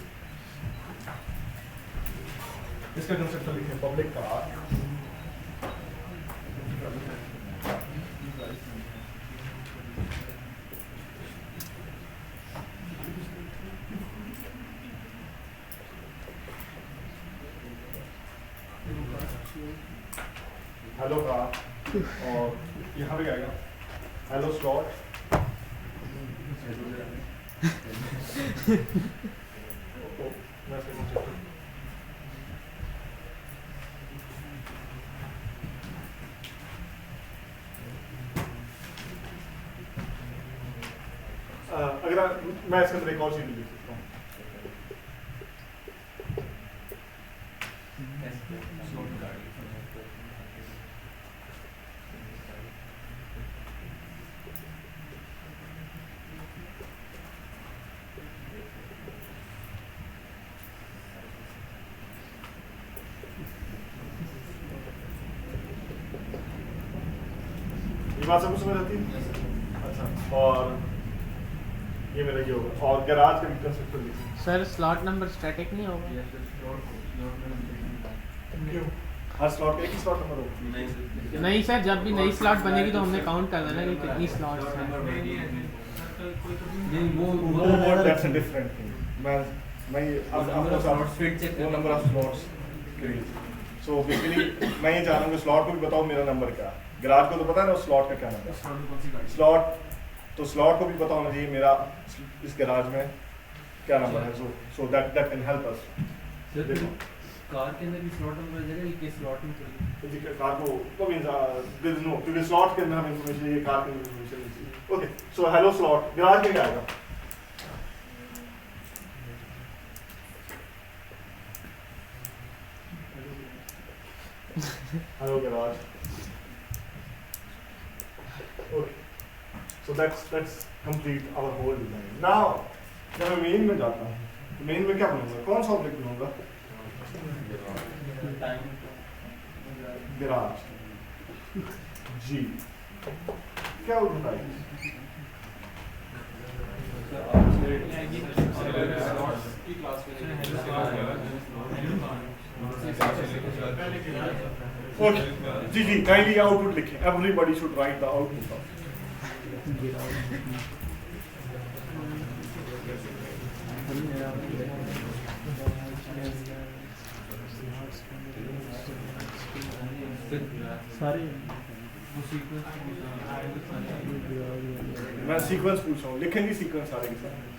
इसका कंस्ट्रक्टर लिखें पब्लिक का हेलो का, और यहाँ पे क्या आएगा, हेलो स्लॉट, अगर मैं इसके अंदर एक और चीज लिख सकता हूँ, स्लॉट गाड़ी ये बात सबको समझ आती है। अच्छा, और ये मेरा ये होगा, और गैराज का भी कंस्ट्रक्टर लिख सकते सर स्लॉट नंबर स्टैटिक नहीं होगा? या फिर स्लॉट हैं। क्यों? हर स्लॉट का एक ही स्लॉट नंबर होगा। नहीं सर, जब भी नई स्लॉट बनेगी तो हमने काउंट कर देना कि कितनी स्लॉट्स हैं। नहीं वो दैट्स अ डिफरेंट थिंग। मैं आपको स्लॉट्स फिट चेक वो number of slots create. So basically मैं ये चाह रहा हूँ कि स्लॉट को भी बताओ मेरा नंबर क्या है। गैराज को तो पता है ना स्लॉट का क्या नंबर है। स्लॉट तो स्लॉट को भी पता होना चाहिए मेरा इस गैराज में क्या नंबर है। So that can help us. Sir car के अंदर भी स्लॉट नंबर आ जाएगा कि स्लॉट में चलेगा? कार को तो मींस देयर इज नो, क्योंकि स्लॉट के अंदर हम इंफॉर्मेशन ये कार के अंदर इंफॉर्मेशन चाहिए। Okay, so hello slot garage में क्या आएगा? Hello garage. Okay, so that's complete our whole design. Now जब मैं मेन में जाता हूँ, मेन में क्या बनूंगा, कौन सा ऑब्जेक्ट बनूंगा? गैराज जी क्या होता है? ओके जी काइंडली आउटपुट लिखें। Everybody should write the output of सारे मैं सीक्वेंस पूछ रहा हूँ, लिखेंगे सीक्वेंस सारे के साथ।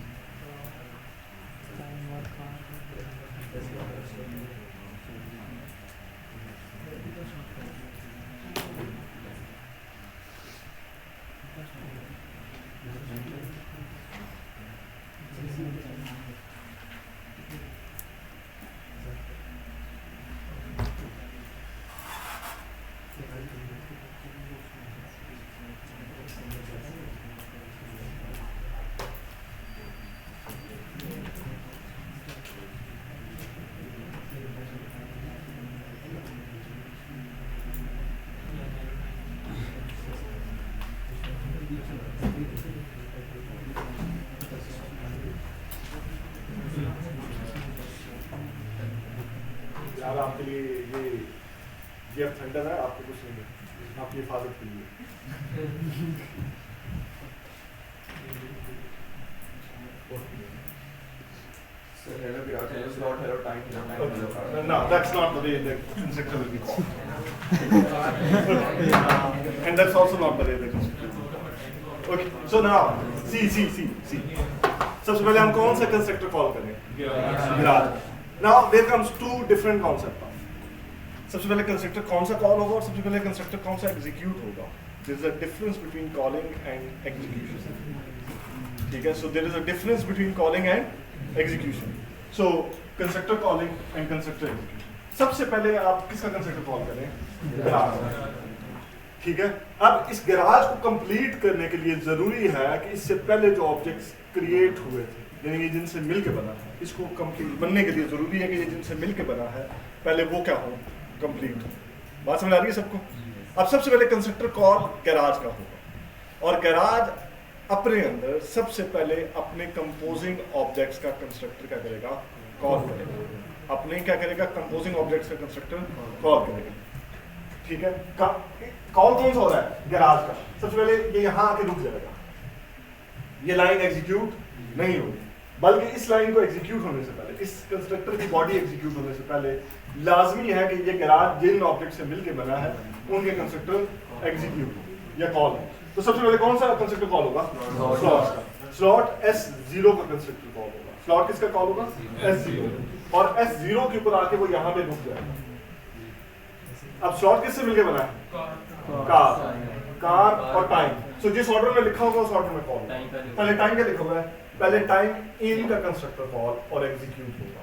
और आपके लिए ये गिफ्ट थंडर है, आपको कुछ नहीं है, आपकी हिफाजत के लिए। So hello Viraj, hello slot, hello time, hello card. No, that's not the way the constructor will be called. And that's also not the way the constructor will be called. Okay, so now, see. सबसे पहले हम कौन सा constructor call करें? Garage. Now there comes two different concepts. सबसे पहले constructor कौन सा कॉल होगा और सबसे पहले कंस्ट्रक्टर कौन सा एग्जीक्यूट होगा? There is a difference between calling and execution. ठीक है, so there is a difference between calling and execution. So constructor calling and constructor execution. सबसे पहले आप किसका कंस्ट्रक्टर कॉल करें? गैराज। ठीक है, अब इस गैराज को कंप्लीट करने के लिए जरूरी है कि इससे पहले जो ऑब्जेक्ट्स क्रिएट हुए थे, यानी ये जिनसे मिलके बना है, इसको कंप्लीट बनने के लिए जरूरी है कि ये जिनसे मिलके बना है पहले वो क्या हो, कंप्लीट हो। बात समझ आ रही है सबको? अब सबसे पहले कंस्ट्रक्टर कॉल गैराज का होगा और गैराज अपने अंदर सबसे पहले अपने कंपोजिंग ऑब्जेक्ट्स का कंस्ट्रक्टर क्या करेगा? कॉल करेगा। अपने क्या करेगा? कंपोजिंग ऑब्जेक्ट्स का कंस्ट्रक्टर कॉल करेगा। ठीक है, कॉल कौन सा हो रहा है? गैराज का। सबसे पहले ये यहाँ आके रुक जाएगा, ये लाइन एग्जीक्यूट नहीं होगी, बल्कि इस लाइन को एग्जीक्यूट होने से पहले, इस कंस्ट्रक्टर की बॉडी एग्जीक्यूट होने से पहले लाजमी है कि ये गैराज जिन ऑब्जेक्ट से मिलके बना है उनके कंस्ट्रक्टर एग्जीक्यूट हो या कॉल हो। तो सबसे पहले कौन सा कंस्ट्रक्टर कॉल होगा? स्लॉट का। स्लॉट S0 का कंस्ट्रक्टर कॉल होगा। स्लॉट किसका कॉल होगा? S0। और S0 के ऊपर आके वो यहाँ पे रुक जाएगा। अब स्लॉट किससे मिलके बना है? कार और टाइम। सो जिस ऑर्डर में लिखा होगा उस ऑर्डर में कॉल। पहले टाइम क्या लिखा हुआ है? पहले टाइम इन का कंस्ट्रक्टर कॉल और एग्जीक्यूट होगा।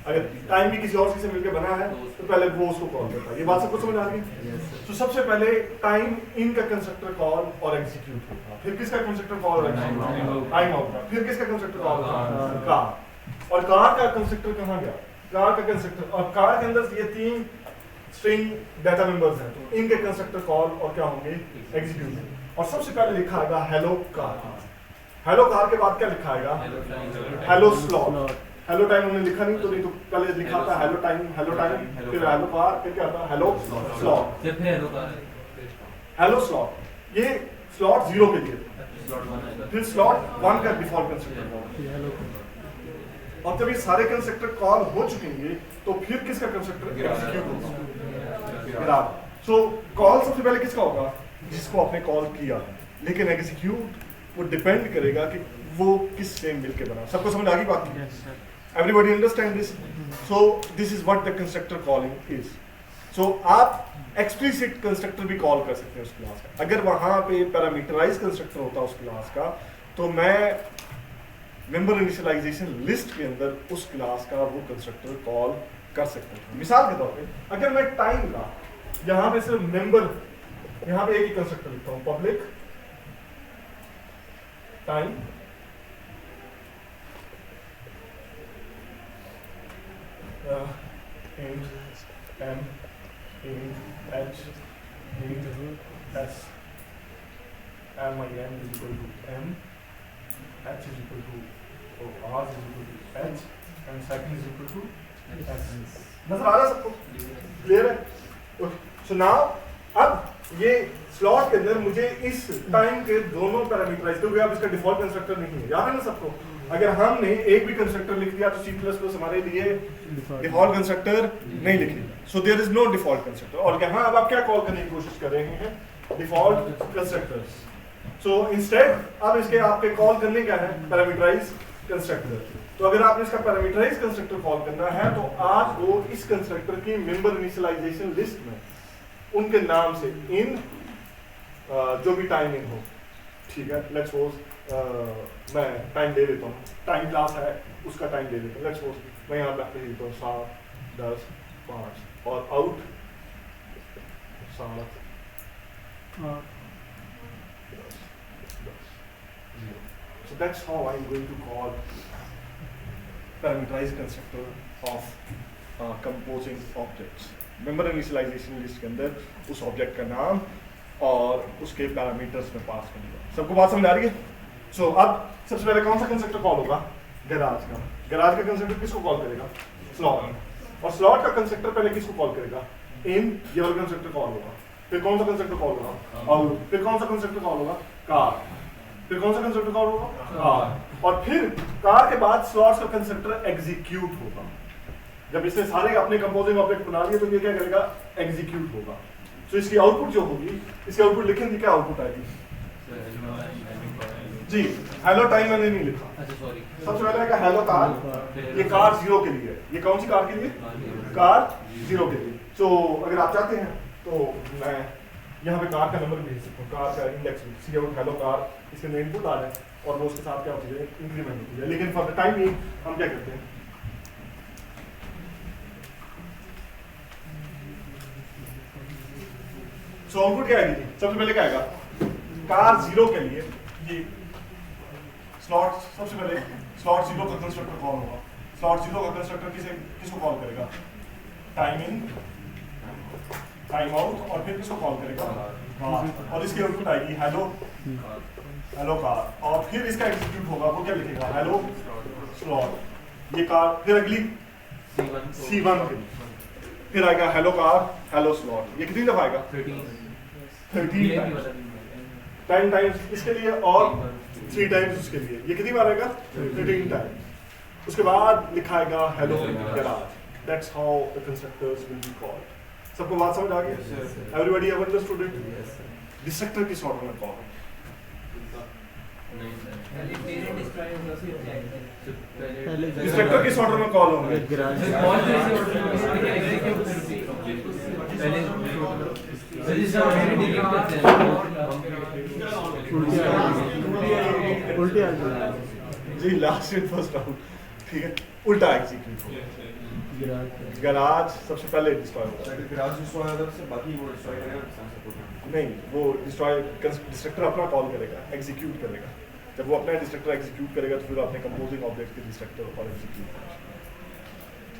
अगर टाइम भी किसी और चीज से मिलकर बना है तो पहले वो उसको कॉल करता है। ये बात सबको समझ आ रही है? तो सबसे पहले टाइम इन का कंस्ट्रक्टर कॉल और एग्जीक्यूट होगा। फिर किसका कंस्ट्रक्टर कॉल और एग्जीक्यूट? टाइम आउट का। फिर किसका कंस्ट्रक्टर कॉल? कार। और कार का कंस्ट्रक्टर कहाँ गया? कार का कंस्ट्रक्टर, और कार के अंदर ये तीन स्ट्रिंग डाटा मेंबर्स हैं, तो इनके कंस्ट्रक्टर कॉल और क्या होंगे? एग्जीक्यूट। और सबसे पहले लिखा आएगा हेलो कार। हेलो कार के बाद क्या लिखा आएगा? Hello slot. हेलो टाइम हमने लिखा नहीं, तो नहीं तो पहले लिखा था हेलो टाइम, फिर हेलो कार, फिर क्या था? Hello slot, hello slot. ये स्लॉट 0 के लिए था। फिर स्लॉट 1 का डिफॉल्ट कंस्ट्रक्टर कॉल। और जब ये सारे कंस्ट्रक्टर कॉल हो चुकेंगे तो फिर किसका कंस्ट्रक्टर एग्जीक्यूट होगा? सो कॉल सबसे पहले किसका होगा? जिसको आपने कॉल किया, लेकिन एग्जीक्यूट वो डिपेंड करेगा कि वो किससे मिलके बना। सबको समझ आ गई बात? Everybody understand this? So this is what the constructor calling is. So आप explicit constructor भी कॉल कर सकते हैं उस क्लास का। अगर वहाँ पे पैरामीटराइज कंस्ट्रक्टर होता उस क्लास का, तो मैं मेंबर इनिशियलाइजेशन लिस्ट के अंदर उस क्लास का वो कंस्ट्रक्टर कॉल कर सकता हूँ। मिसाल के तौर पे अगर मैं टाइम का यहाँ पे सिर्फ मेंबर, यहाँ पे एक ही कंस्ट्रक्टर लिखता हूँ, public time int m int h int s m I n is equal to m, h is equal to r is equal to h and second is equal to s। नजर आ रहा है सबको? Clear है? Okay, so now अब ये slot के अंदर मुझे इस टाइम के दोनों पैरामीटराइज, क्योंकि अब इसका डिफॉल्ट कंस्ट्रक्टर नहीं है, याद है ना सबको? अगर हमने एक भी कंस्ट्रक्टर लिख दिया तो C++ हमारे लिए डिफॉल्ट कंस्ट्रक्टर नहीं लिखेगा। So there is no default constructor. और यहाँ अब आप क्या कॉल करने की कोशिश कर रहे हैं? Default constructors. सो इंस्टेड अब इसके आपके कॉल करने क्या है? Parameterize constructor. तो अगर आपने इसका पैरामीटराइज कंस्ट्रक्टर कॉल करना है तो आपको इस कंस्ट्रक्टर की मेंबर इनिशियलाइजेशन लिस्ट में उनके नाम से इन जो भी टाइमिंग हो, ठीक है, लेट्स सपोज मैं टाइम दे देता हूँ, टाइम क्लास है उसका टाइम दे देता हूँ, लेट्स सपोज मैं यहाँ पे देता हूँ 7, 10, 5 और out 7, 10, 0। So that's how I'm going to call parameterized constructor of composing objects। Member initialization list के अंदर उस ऑब्जेक्ट का नाम और उसके पैरामीटर्स में पास करूंगा। सबको बात समझ आ रही है? सो अब सबसे पहले कौन सा कंस्ट्रक्टर कॉल होगा? गैराज का। गैराज का कंस्ट्रक्टर किसको कॉल करेगा? स्लॉट। और स्लॉट का कंस्ट्रक्टर पहले किसको कॉल करेगा? इन, ये वाला कंस्ट्रक्टर कॉल होगा, फिर कौन सा कंस्ट्रक्टर कॉल होगा? आउट, फिर कौन सा कंस्ट्रक्टर कॉल होगा? कार, फिर कौन सा कंस्ट्रक्टर कॉल होगा? कार, और फिर कार के बाद स्लॉट्स का कंस्ट्रक्टर एग्जीक्यूट होगा। जब इसने सारे अपने कंपोजिंग ऑब्जेक्ट बना लिए तो ये क्या करेगा? एग्जीक्यूट होगा। तो इसकी आउटपुट जो होगी, इसकी आउटपुट लिखेंगे, क्या आउटपुट आएगी? जी, हेलो टाइम मैंने नहीं लिखा। अच्छा सॉरी, सबसे पहले आएगा हेलो कार, ये कार 0 के लिए है। ये कौन सी कार के लिए? कार 0 के लिए। तो अगर आप चाहते हैं तो मैं यहाँ पे कार का नंबर भेज सकता हूँ, कार का इंडेक्स सी आउट हेलो कार, इसके में इनपुट आ रहा है और वो उसके साथ क्या होती है? इंक्रीमेंट होती है। लेकिन फॉर द टाइम बीइंग हम क्या करते हैं? सो आउटपुट क्या आएगी? सबसे पहले क्या आएगा? कार 0 के लिए ये स्लॉट, सबसे पहले स्लॉट 0 का कंस्ट्रक्टर कॉल होगा। स्लॉट 0 का कंस्ट्रक्टर किसको कॉल करेगा? टाइम इन, टाइम आउट, और फिर किसको कॉल करेगा? कार, और इसकी आउटपुट आएगी हेलो, हेलो कार, और फिर इसका एग्जीक्यूट होगा। वो क्या लिखेगा? हेलो स्लॉट, ये कार, फिर अगली C1 के लिए फिर आएगा हेलो कार, हेलो स्लॉट। ये कितनी दफा आएगा? 13 टाइम्स, 10 टाइम्स इसके लिए और 3 टाइम्स उसके लिए। ये कितनी बार आएगा? 13 टाइम्स। उसके बाद लिखाएगा hello garage. That's how the constructors will be called. सबको बात समझ आ गई? Everybody have understood it? Destructor किस ऑर्डर में कॉल है? डिस्ट्रक्टर किस ऑर्डर में कॉल होंगे? उल्टी आ गया जी, लास्ट इन फर्स्ट राउंड, ठीक है, उल्टा एग्जीक्यूट होगा। गैराज सबसे पहले डिस्ट्रॉय होगा। गैराज डिस्ट्रॉय होगा से बाकी वो डिस्ट्रॉय करेगा, नहीं, वो डिस्ट्रॉय डिस्ट्रक्टर अपना कॉल करेगा, एग्जीक्यूट करेगा। जब वो अपना डिस्ट्रक्टर एग्जीक्यूट करेगा तो फिर अपने कंपोजिंग ऑब्जेक्ट के डिस्ट्रक्टर और एग्जीक्यूट करेगा।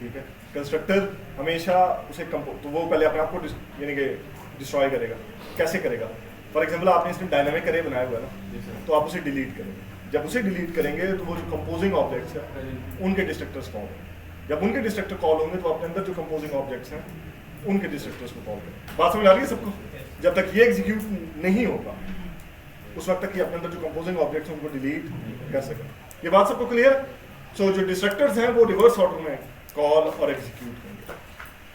ठीक है, कंस्ट्रक्टर हमेशा उसे तो वो पहले अपने आप को यानी कि डिस्ट्रॉय करेगा। कैसे करेगा? फॉर एग्जांपल आपने इसमें डायनामिक अरे बनाया हुआ है ना, तो आप उसे डिलीट करेंगे। जब उसे डिलीट करेंगे तो वो जो कंपोजिंग ऑब्जेक्ट्स हैं उनके डिस्ट्रक्टर्स कॉल होंगे। जब उनके डिस्ट्रक्टर कॉल होंगे तो अपने अंदर जो कंपोजिंग ऑब्जेक्ट्स हैं उनके डिस्ट्रक्टर्स को कॉल करें। बात समझ आ रही है सबको? जब तक ये एग्जीक्यूट नहीं होगा उस वक्त तक कि अपने अंदर जो कंपोजिंग ऑब्जेक्ट्स हैं उनको डिलीट कर सकें। ये बात सबको क्लियर? सो जो डिस्ट्रक्टर्स हैं वो रिवर्स ऑर्डर में कॉल और एग्जीक्यूट होंगे।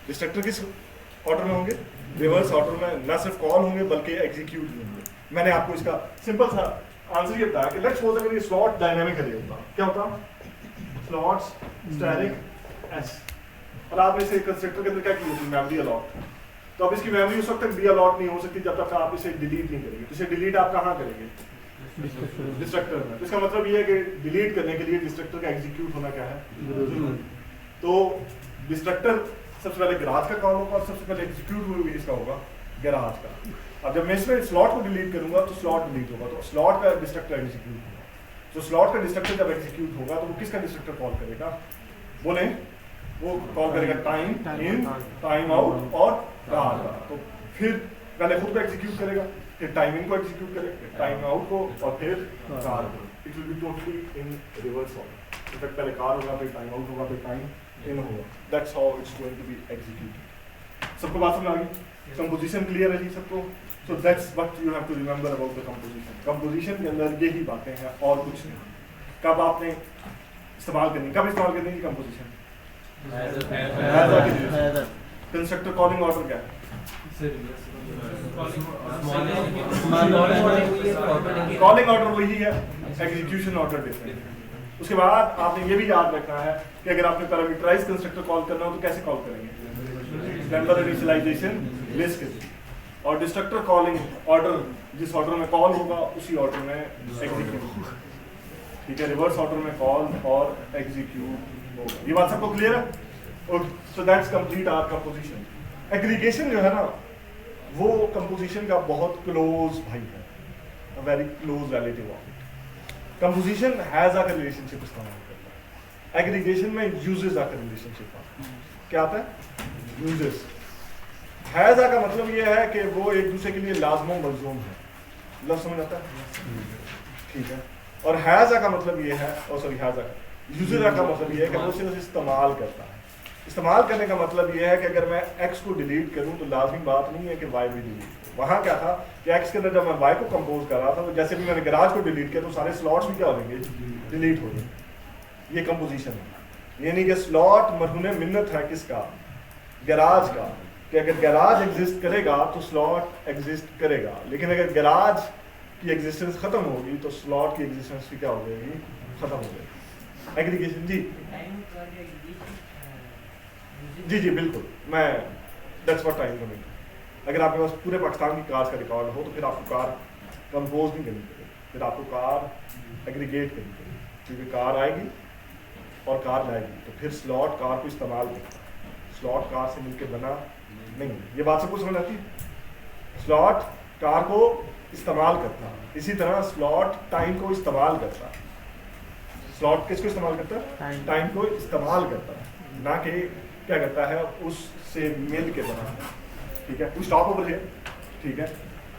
डिस्ट्रक्टर किस ऑर्डर में होंगे? रिवर्स ऑर्डर में। ना सिर्फ कॉल होंगे बल्कि एग्जीक्यूट भी होंगे। मैंने आपको इसका सिंपल सा आंसर ये बताया कि लेट्स सपोज अगर ये स्लॉट डायनामिक अरे होता, क्या होता? स्लॉट्स स्टैटिक एस, और आपने इसे कंस्ट्रक्टर के अंदर क्या की होती? Memory allot. तो अब इसकी मेमोरी उस वक्त तक डी अलॉट नहीं हो सकती जब तक आप इसे डिलीट नहीं करेंगे। तो इसे डिलीट आप कहाँ करेंगे? डिस्ट्रक्टर में। तो इसका मतलब ये है कि डिलीट करने के लिए डिस्ट्रक्टर का एग्जीक्यूट होना क्या है? जरूरी। तो डिस्ट्रक्टर सबसे पहले गैराज का कॉल होगा और सबसे पहले एग्जीक्यूट हुई इसका होगा गैराज का। अब जब मैं इसमें स्लॉट को डिलीट करूंगा तो स्लॉट डिलीट होगा, तो स्लॉट का डिस्ट्रक्टर एग्जीक्यूट होगा। तो स्लॉट का डिस्ट्रक्टर जब एग्जीक्यूट होगा तो वो किसका डिस्ट्रक्टर कॉल करेगा? बोले, वो कॉल करेगा टाइम इन, टाइम आउट और कार का। तो फिर पहले खुद को एग्जीक्यूट करेगा, फिर टाइम इन को एग्जीक्यूट करेगा, फिर टाइम आउट को और फिर कार को। It will be totally in reverse order. In fact पहले कार होगा, फिर टाइम आउट होगा, फिर टाइम इन होगा। That's how it's going to be executed. सबको बात समझ आ गई? कंपोजिशन क्लियर है जी सबको? So that's what you have to remember about the composition. Composition के अंदर यही बातें हैं और कुछ नहीं। कब आपने इस्तेमाल करनी, कब इस्तेमाल करनी है कंपोजिशन? कंस्ट्रक्टर कॉलिंग ऑर्डर क्या है? कॉलिंग ऑर्डर वही है, एग्जीक्यूशन ऑर्डर डिफरेंट है। उसके बाद आपने ये भी याद रखना है कि अगर आपने पैरामीटराइज कंस्ट्रक्टर कॉल करना हो तो कैसे कॉल करेंगे? मेंबर इनिशियलाइजेशन लिस्ट के थ्रू। और डिस्ट्रक्टर कॉलिंग ऑर्डर जिस ऑर्डर में कॉल होगा उसी ऑर्डर में एग्जीक्यूट। ठीक है, रिवर्स ऑर्डर में कॉल और एग्जीक्यूट होगा। ये बात सबको क्लियर है? So that's complete our composition. Aggregation जो है ना वो कंपोजिशन का बहुत क्लोज भाई है, a very close relative of it. Composition has आकर रिलेशनशिप इस्तेमाल करता है, एग्रीगेशन में यूजेस आकर रिलेशनशिप आता है। क्या आता है? यूजेस। हैज का मतलब ये है कि वो एक दूसरे के लिए लाजमो मलजूम है। लफ्ज़ समझ आता है? ठीक है। और हैज का मतलब ये है, और सॉरी हैज यूजर का मतलब ये है कि वो सिर्फ इस्तेमाल करता है। इस्तेमाल करने का मतलब ये है कि अगर मैं x को डिलीट करूं तो लाजमी बात नहीं है कि y भी डिलीट। वहाँ क्या था कि x के अंदर जब मैं y को कंपोज कर रहा था तो जैसे भी मैंने गैराज को डिलीट किया तो सारे स्लॉट्स भी क्या हो जाएंगे, डिलीट हो जाएंगे। ये कंपोजिशन है, यानी कि स्लॉट मरहून मिन्नत है किसका, गैराज का, कि अगर गैराज एग्जिस्ट करेगा तो स्लॉट एग्जिस्ट करेगा, लेकिन अगर गैराज की एग्जिस्टेंस खत्म होगी तो स्लॉट की एग्जिस्टेंस भी क्या हो जाएगी, खत्म हो जाएगी। एग्रीगेशन जी बिल्कुल, मैं दैट्स व्हाट टाइम कमिंग। अगर आपके पास पूरे पाकिस्तान की कार्स का रिकॉर्ड हो तो फिर आपको कार कंपोज नहीं करनी पड़ेगी, फिर आपको कार एग्रीगेट करनी पड़ेगी, क्योंकि कार आएगी और कार लाएगी तो फिर स्लॉट कार को इस्तेमाल करता है, स्लॉट कार से मिलकर बना नहीं। ये बात सबको समझ आती है? स्लॉट कार को इस्तेमाल करता है, इसी तरह स्लॉट टाइम को इस्तेमाल करता है। स्लॉट किसको इस्तेमाल करता है? टाइम को इस्तेमाल करता है, ना कि क्या करता है उससे मिल के बनाता है। ठीक है, वी स्टॉप ओवर हियर। ठीक है,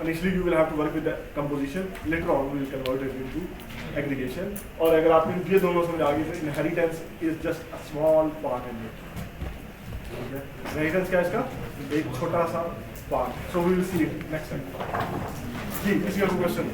initially you will have to work with the composition, later on we will convert it into aggregation। और अगर आपको ये दोनों समझ आ गई तो inheritance is just a small part in it। ठीक है, inheritance क्या है इसका? एक छोटा सा part. So we will see it next time। जी, किसी और क्वेश्चन?